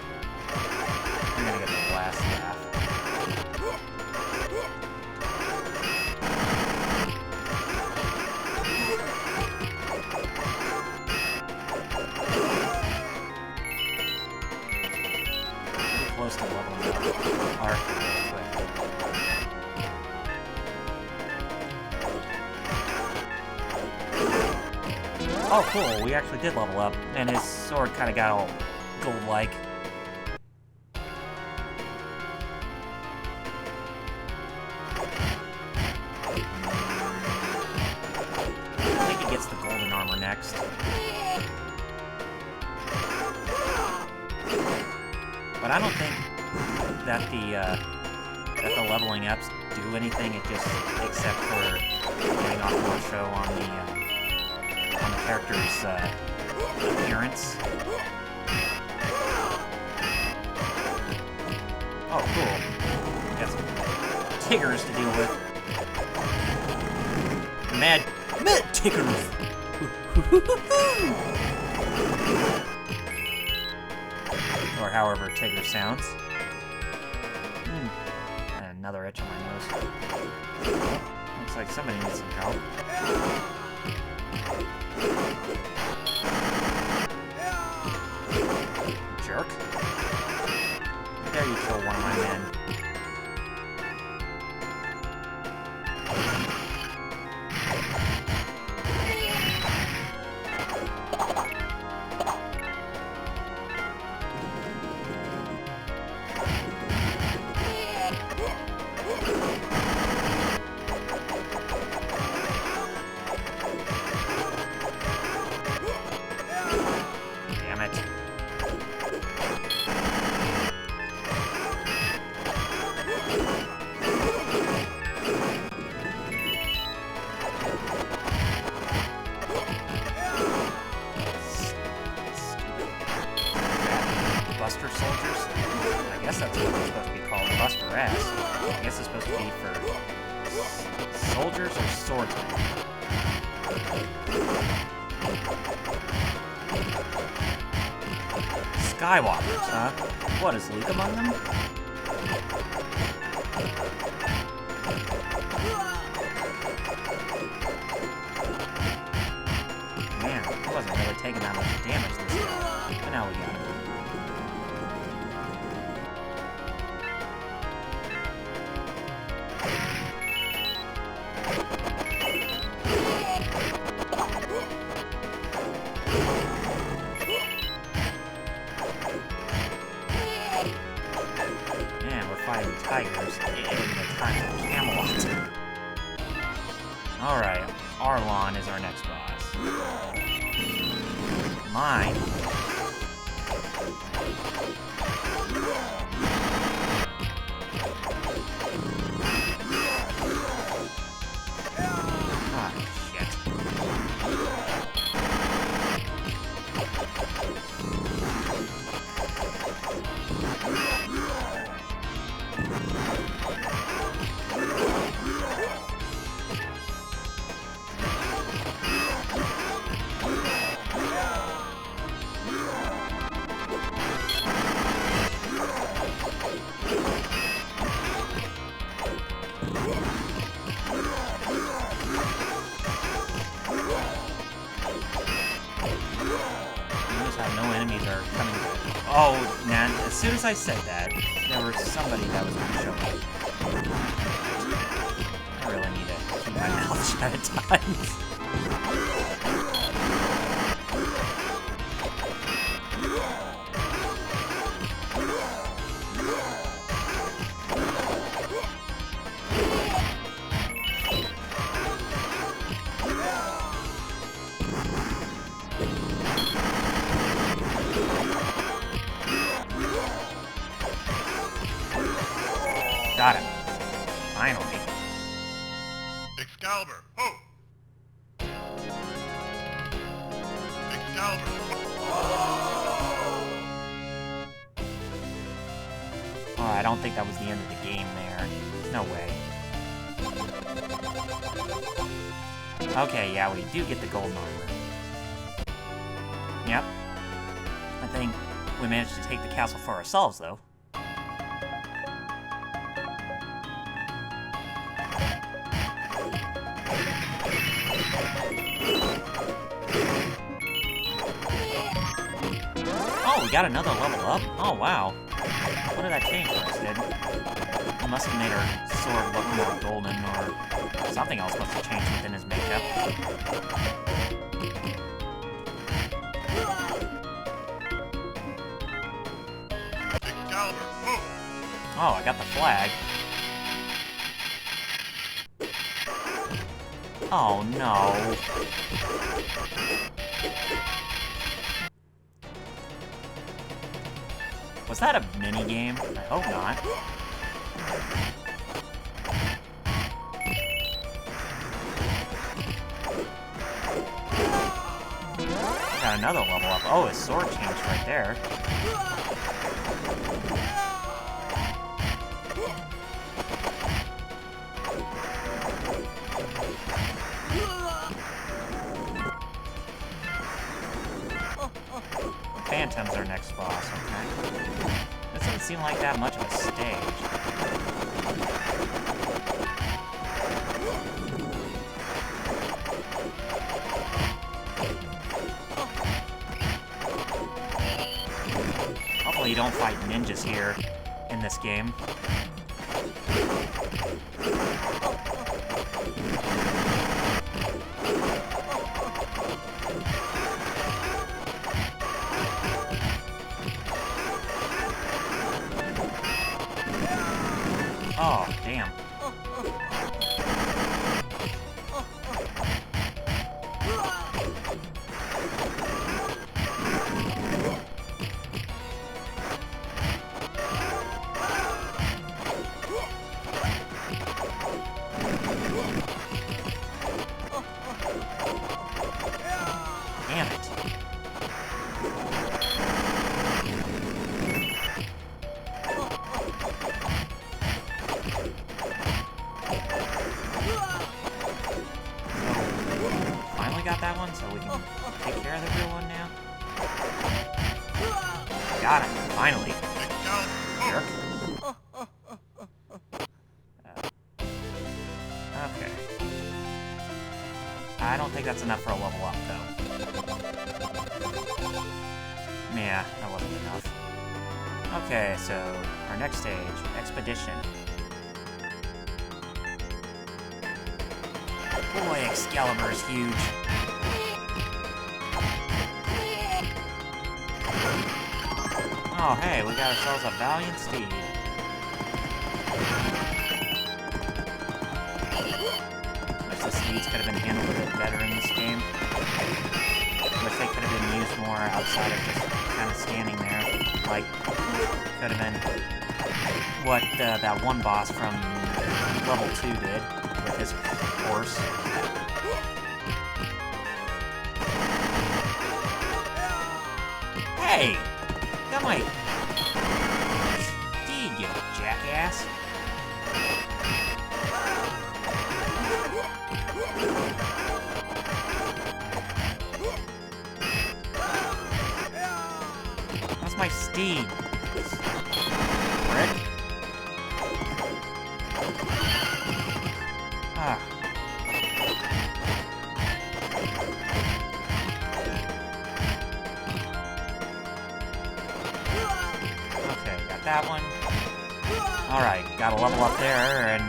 You're gonna get the last laugh. Pretty close to leveling up our real quick. Oh, cool, we actually did level up, and his sword kind of got all gold-like. I think he gets the golden armor next. But I don't think that the leveling ups do anything, it just, except for getting off more show on the character's appearance. Oh, cool. Got some Tiggers to deal with. Mad Tiggers! Or however Tigger sounds. And another itch on my nose. Looks like somebody needs some help. Jerk. How dare you kill one of my men? Damn it. Buster soldiers? I guess that's what they're supposed to be called. Buster ass. I guess it's supposed to be for soldiers or swordsmen. Skywalkers, huh? What, is Luke among them? Man, he wasn't really taking that much damage this time. But now we got him. Man, we're fighting tigers in the time of Camelot. Alright, Arlon is our next boss. Mine. Ah, shit. Notice how no enemies are coming back. Oh, man, as soon as I said that, there was somebody that was going to show up. I really need to keep my mouth shut at times. Got him. Finally. Excalibur, ho! Excalibur. Oh, I don't think that was the end of the game there. No way. Okay, yeah, we do get the golden armor. Yep. I think we managed to take the castle for ourselves, though. Oh, we got another level up? Oh, wow. What did that change for us, did? It must have made her sword look more golden, or something else must have changed within his makeup. Excalibur, ho! Oh, I got the flag. Oh, no. Was that a mini-game? I hope not. Got another level up. Oh, his sword changed right there. Phantom's our next boss, okay. This doesn't seem like that much of a stage. Hopefully you don't fight ninjas here in this game. Oh, damn. Damn it. Finally got that one, so we can take care of the real one now. Got it, finally. Jerk. Okay. I don't think that's enough for a level up, though. Yeah, that wasn't enough. Okay, so our next stage, Expedition. Boy, Excalibur is huge. Oh, hey, we got ourselves a valiant steed. Wish the steeds could have been handled a bit better in this game. Wish they could have been used more outside of just kind of standing there. Like, could have been what that one boss from level 2 did with his horse. Hey! Got my steed, you jackass! That's my steed! Frick! Ah. Okay, got that one. Alright, got a level up there, and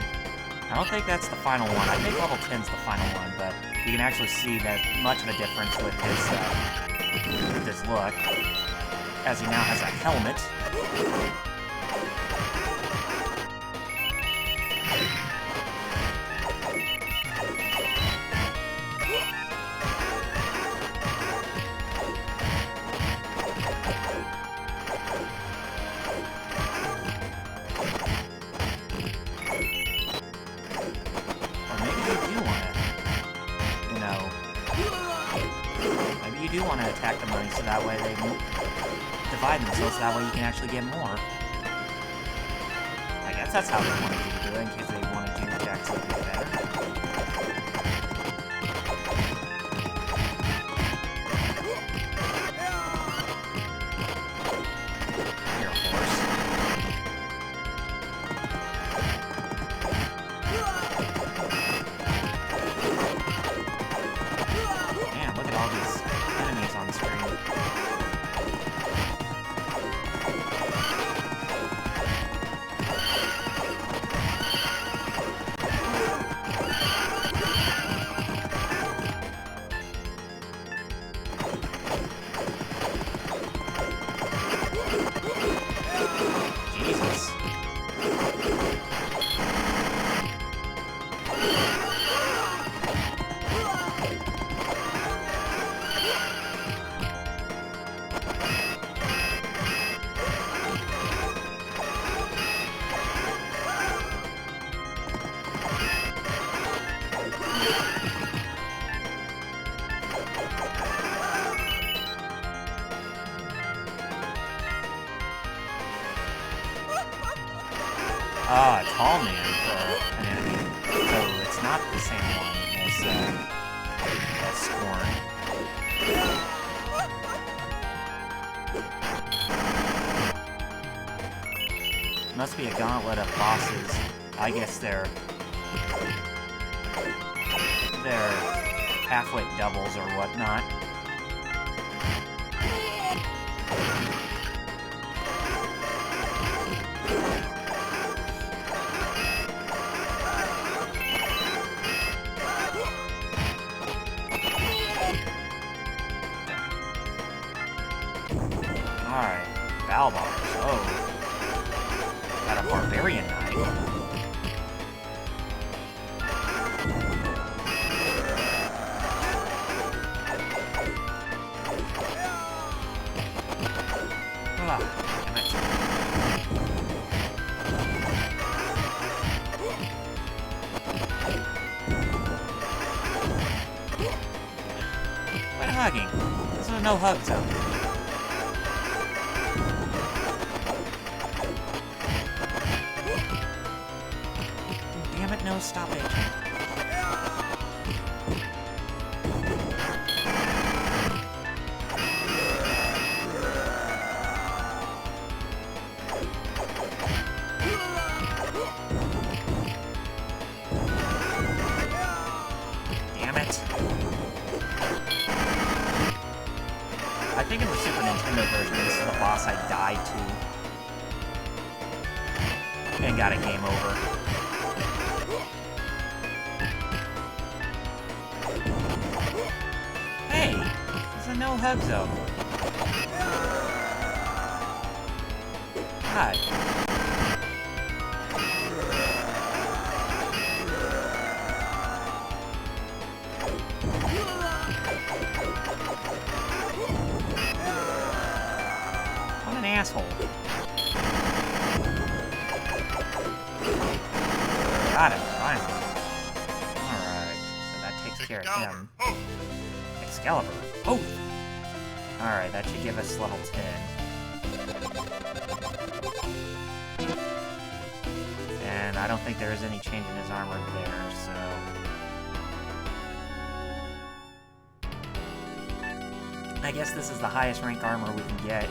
I don't think that's the final one. I think level 10's the final one, but you can actually see that much of a difference with his look, as he now has a helmet. You do want to attack the money so that way they divide themselves, so that way you can actually get more. I guess that's how they wanted you to do it, in case they wanted you to actually get better. Here, horse. Man, look at all these enemies on the screen. Jesus. Ah, a tall man for an enemy. So it's not the same one as Must be a gauntlet of bosses. I guess they're half-wit doubles or whatnot. Alright, brawlers. Oh. Got a barbarian knight. Damn it. Quit hugging. This is a no-hug zone. Damn it, no stoppage. Damn it. I think in the Super Nintendo version, this is the boss I died to. And got a game over. Hey! It's a no-hug zone. God. What an asshole. Got him, finally. Alright, so that takes care of him. Excalibur. Oh! Alright, that should give us level 10. And I don't think there is any change in his armor there, so... I guess this is the highest rank armor we can get.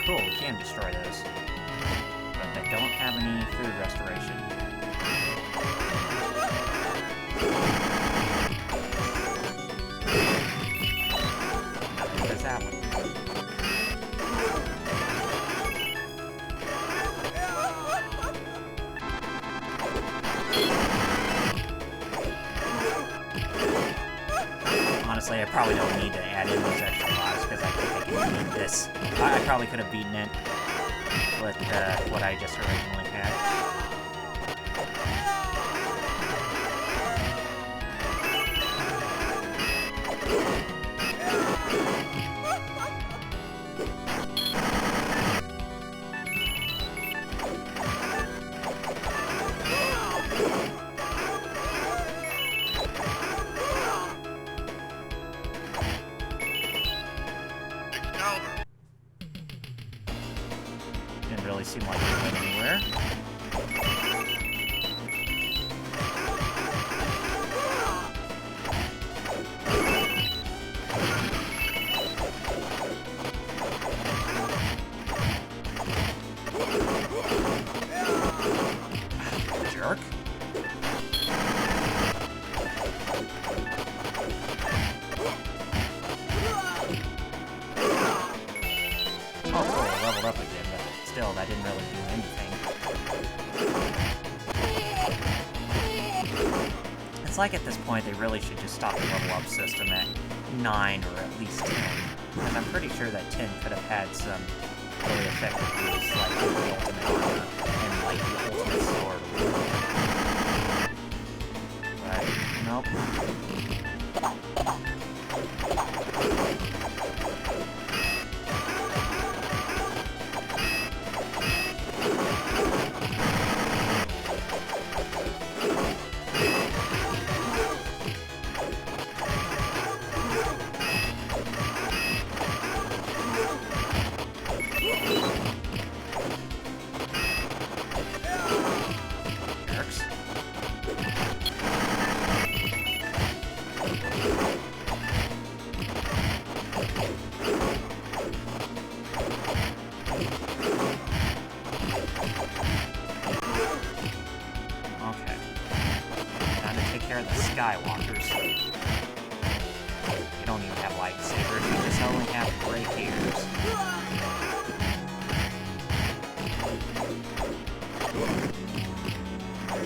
Cool, we can destroy those. But they don't have any food restoration. Nothing does that one. probably don't need to add in those extra lives because I think I can beat this. I probably could have beaten it with what I just originally had. Didn't really seem like it went anywhere. Jerk. Oh, cool, leveled up again, but still, that didn't really do anything. It's like at this point, they really should just stop the level up system at 9 or at least 10. Because I'm pretty sure that 10 could have had some really effective use, like the ultimate armor and like the ultimate sword. But, nope. Jerks. Okay. Time to take care of the Skywalkers. You don't even have lightsabers, you just only have rapiers.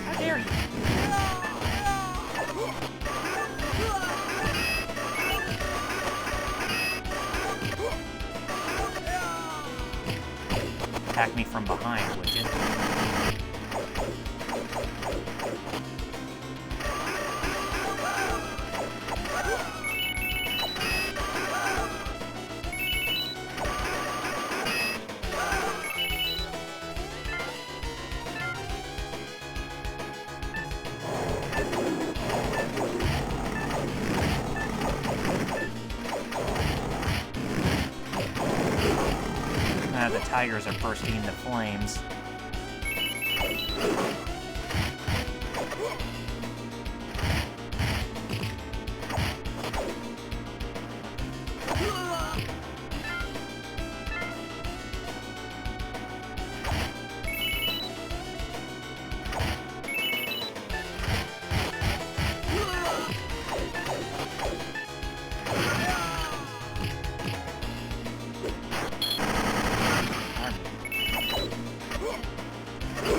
How dare you? Attack me from behind, would you? The tigers are bursting into flames.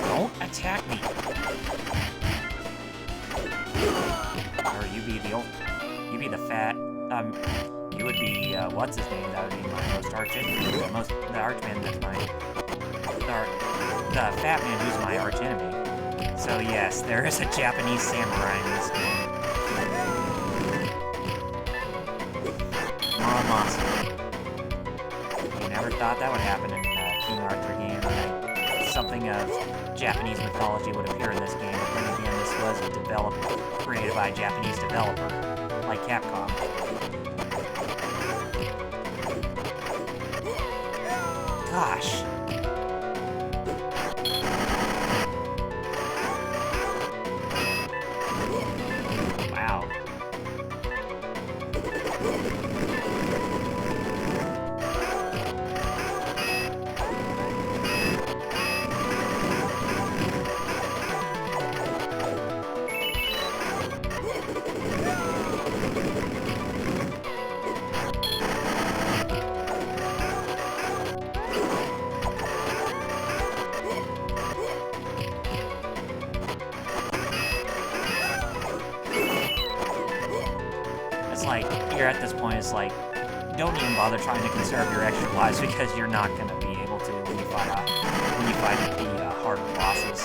Don't attack me! Or you be the fat, you would be, what's his name? That would be my most arch enemy. The archman that's my, the fat man who's my arch enemy. So yes, there is a Japanese samurai in this game. Awesome. You never thought that would happen in a King Arthur game, right? Something of Japanese mythology would appear in this game, but then again, this was created by a Japanese developer, like Capcom. Gosh. Wow. is, like, don't even bother trying to conserve your extra lives because you're not going to be able to when you fight the harder bosses.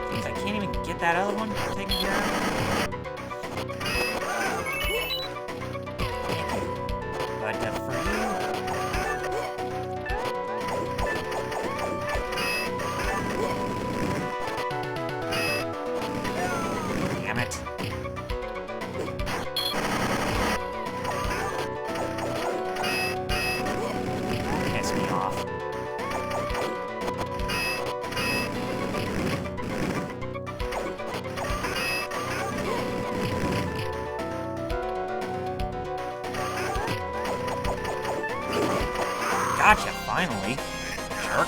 Jeez, I can't even get that other one taken care of. But for you... Damn it. Piss me off. Gotcha, finally. Jerk.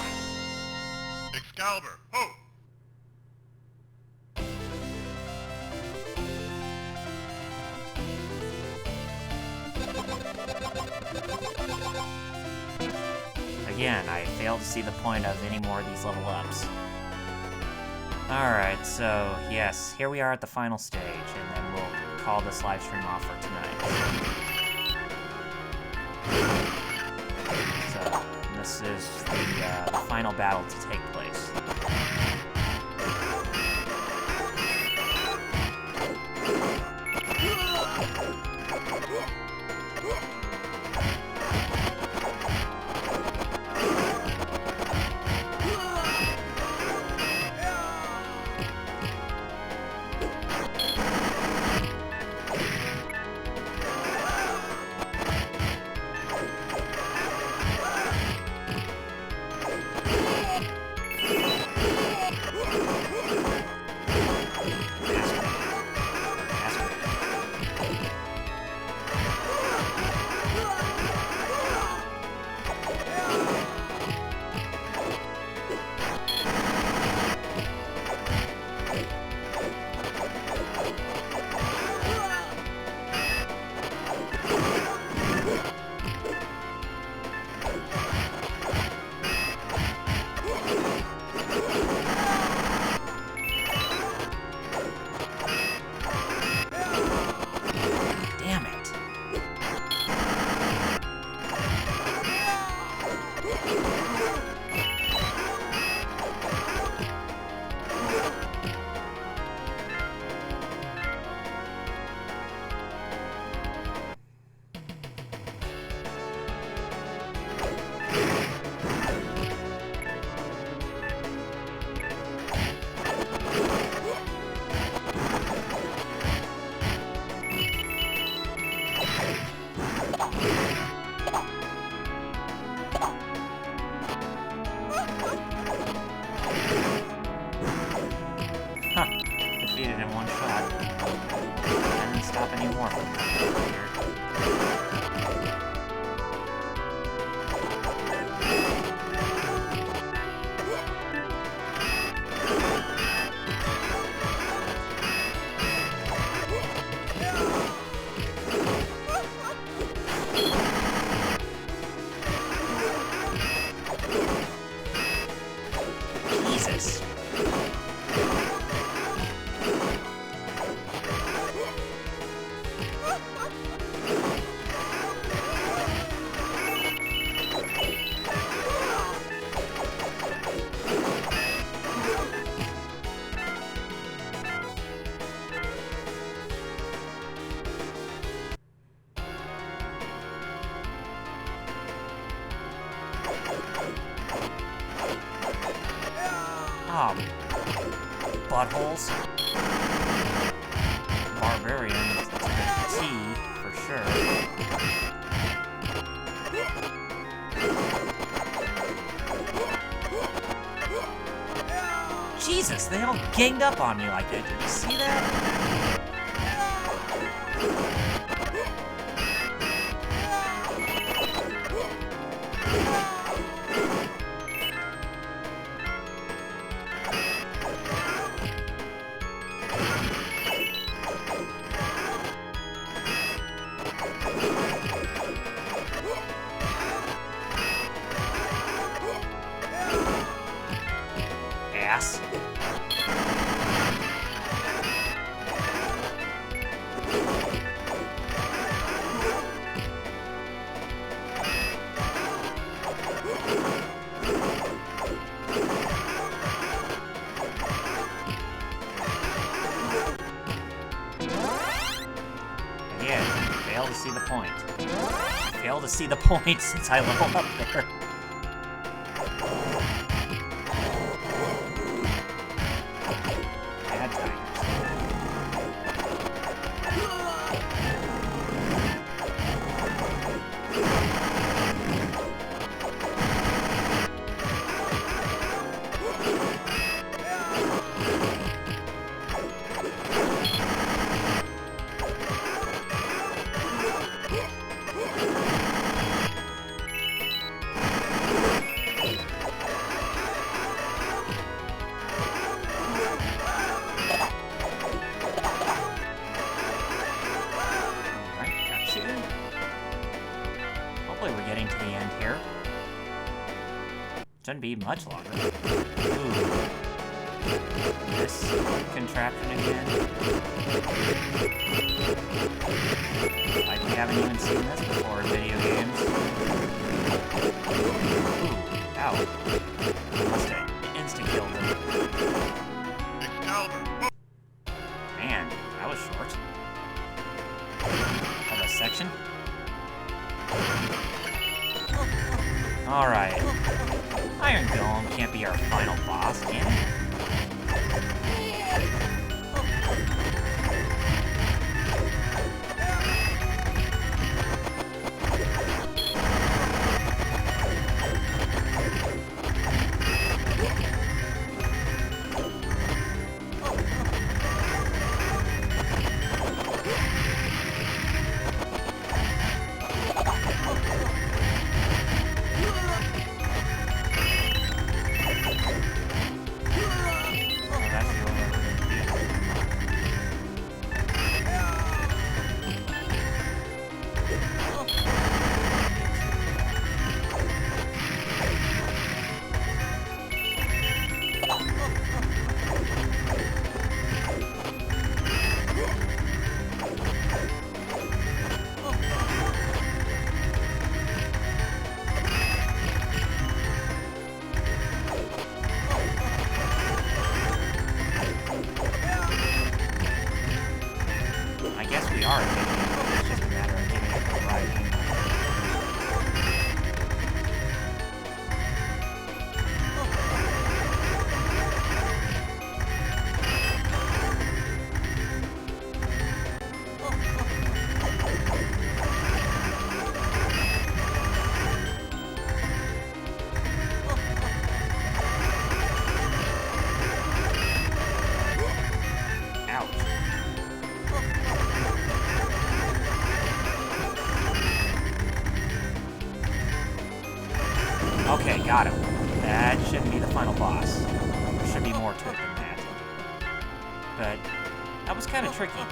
Excalibur, ho! Again, I fail to see the point of any more of these level ups. Alright, so yes, here we are at the final stage, and then we'll call this live stream off for tonight. So, this is the final battle to take place. Oh, buttholes. Barbarian to the T, for sure. Jesus, they all ganged up on me like that. Did you see that? ass. Again, fail to see the point. Fail to see the point since I level up there. Bad tigers. Hopefully we're getting to the end here. Shouldn't be much longer. Ooh. This contraption again. Like we haven't even seen this before in video games. Ooh, ow. Must have insta-killed him. Excalibur. Man, that was short. Have a section? Alright. Iron Golem can't be our final boss, can it? We are taking it. It's just a matter of getting it the right angle. Okay, got him. That shouldn't be the final boss. There should be more to it than that. But that was kind of tricky.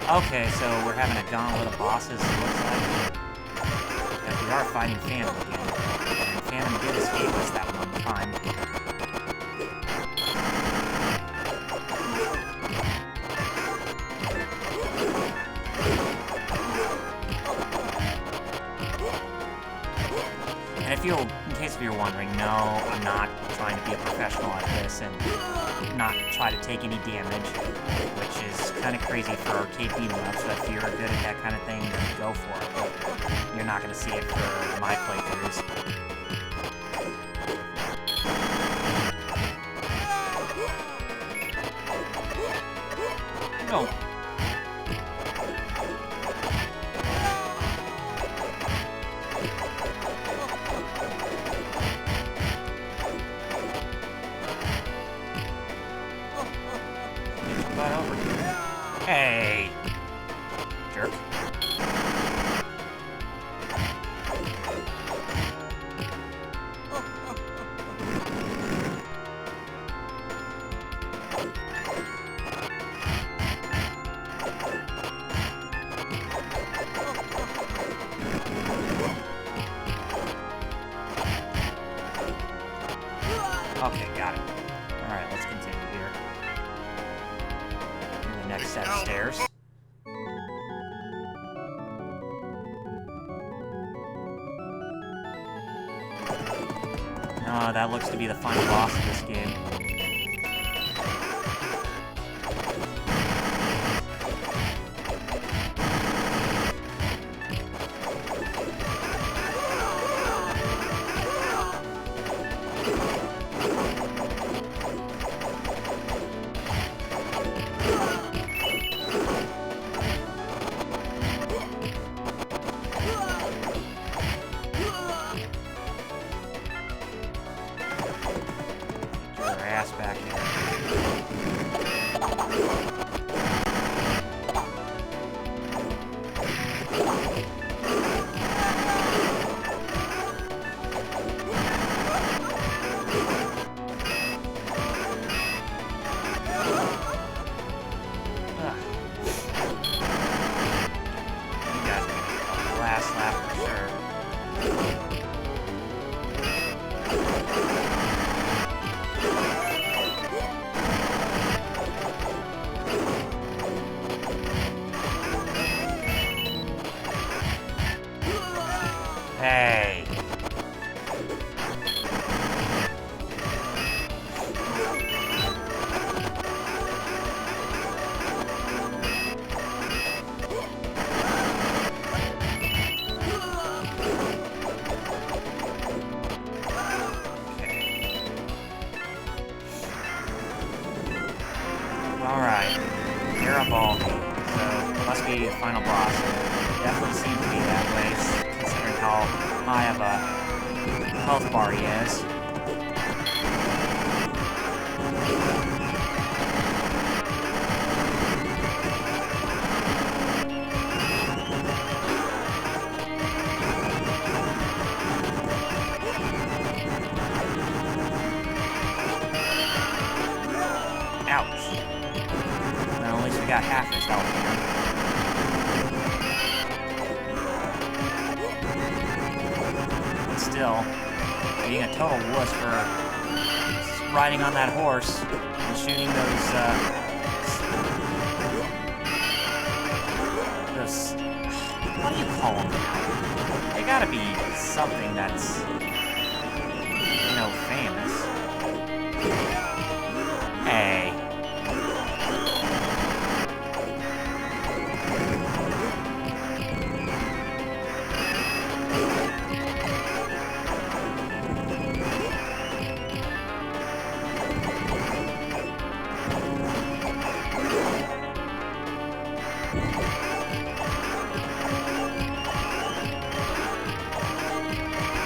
Okay, so we're having a gauntlet of bosses, it looks like. And we are fighting Phantom again. And Phantom did escape us that one time. And in case if you're wondering, no, I'm not trying to be a professional at this and not try to take any damage, which is kind of crazy for arcade beat-em-ups, so if you're good at that kind of thing, then go for it, but you're not going to see it for my playthroughs. No. Over here. Hey! Jerk. Okay, got it. Alright, let's continue here. The next set of stairs. Oh, that looks to be the final boss of this game. Back here. You guys are gonna get the last lap for sure. Hey. Alright. You're a ball. So, must be the final boss. Definitely seems to be that way, considering how high of a health bar he is. Ouch. Well, at least we got half his health here. Still, being a total wuss for riding on that horse and shooting those, what do you call them now? They gotta be something that's, you know, famous. Hey.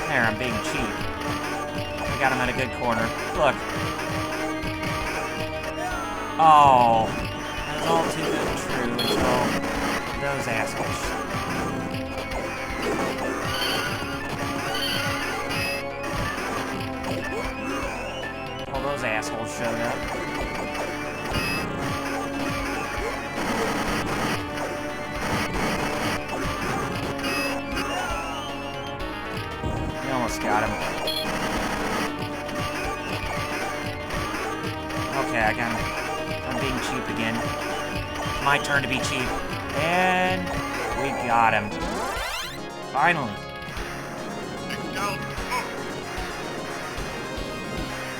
There, I'm being cheap. I got him at a good corner. Look. Oh. That was all too good and true until those assholes. All those assholes showed up. Got him. Okay, I got him. I'm being cheap again. It's my turn to be cheap. And we got him. Finally.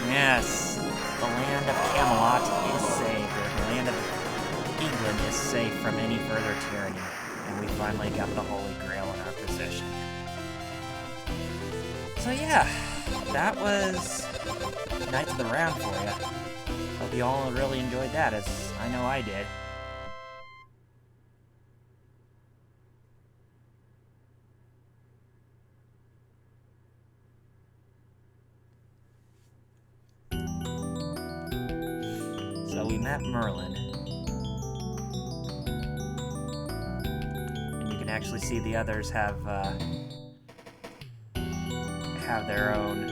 Yes. The land of Camelot is safe. Or the land of England is safe from any further tyranny. And we finally got the Holy Grail in our possession. So yeah, that was Knights of the Round for you. Hope you all really enjoyed that, as I know I did. So we met Merlin. And you can actually see the others have their own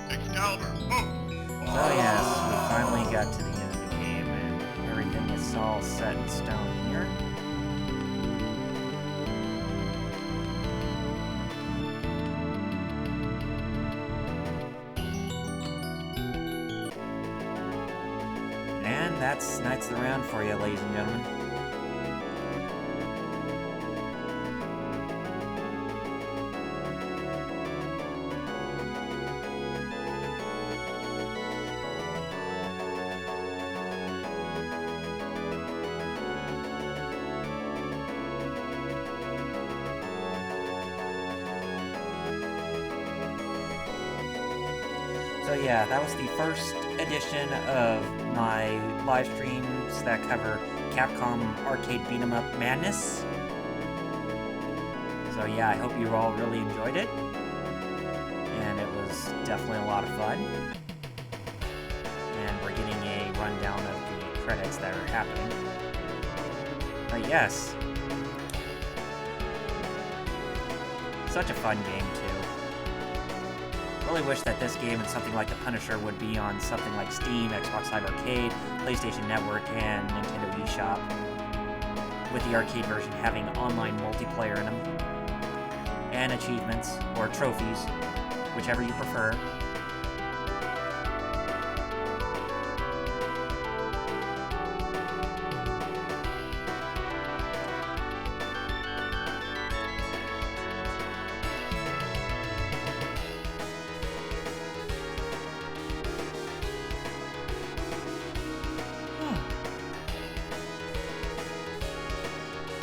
Excalibur, oh! So yeah, got to the end of the game, and everything is all set in stone here. And that's Knights of the Round for you, ladies and gentlemen. So yeah, that was the first edition of my live streams that cover Capcom arcade beat 'em up madness. So yeah, I hope you all really enjoyed it, and it was definitely a lot of fun. And we're getting a rundown of the credits that are happening. But yes, such a fun game too. Really wish that this game and something like The Punisher would be on something like Steam, Xbox Live Arcade, PlayStation Network, and Nintendo eShop, with the arcade version having online multiplayer in them, and achievements, or trophies, whichever you prefer.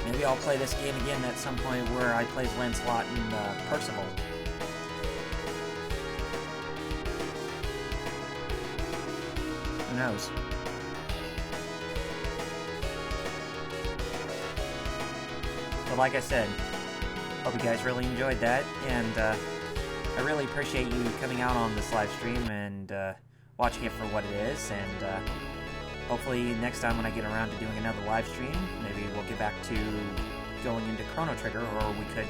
Maybe I'll play this game again at some point where I play as Lancelot and Percival. Who knows? But like I said, hope you guys really enjoyed that, and I really appreciate you coming out on this live stream and watching it for what it is, and hopefully next time when I get around to doing another live stream, maybe we'll get back to going into Chrono Trigger, or we could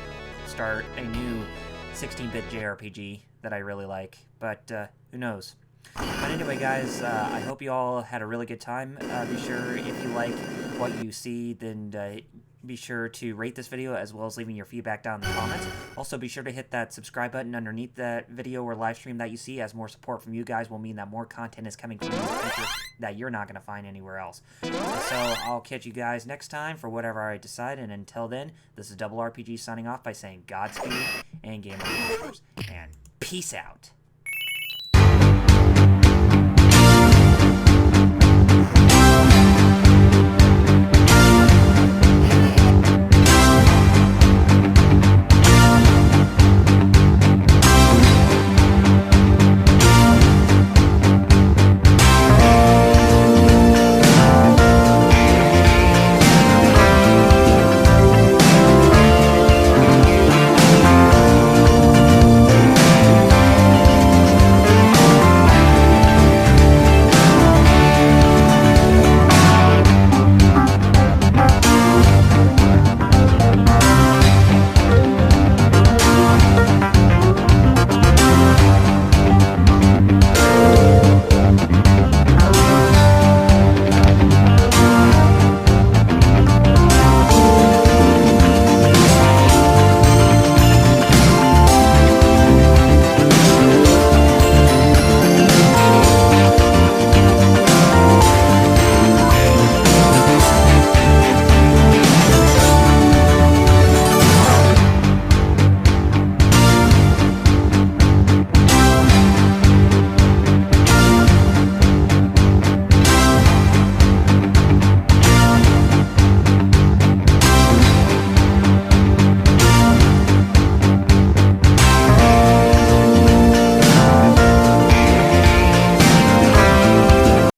start a new 16-bit JRPG that I really like, but who knows. But anyway, guys, I hope you all had a really good time. Be sure, if you like what you see, then be sure to rate this video, as well as leaving your feedback down in the comments. Also, be sure to hit that subscribe button underneath that video or live stream that you see, as more support from you guys will mean that more content is coming from you in the future that you're not going to find anywhere else. So I'll catch you guys next time for whatever I decide, and until then, this is Double RPG signing off by saying Godspeed and Game On, and peace out.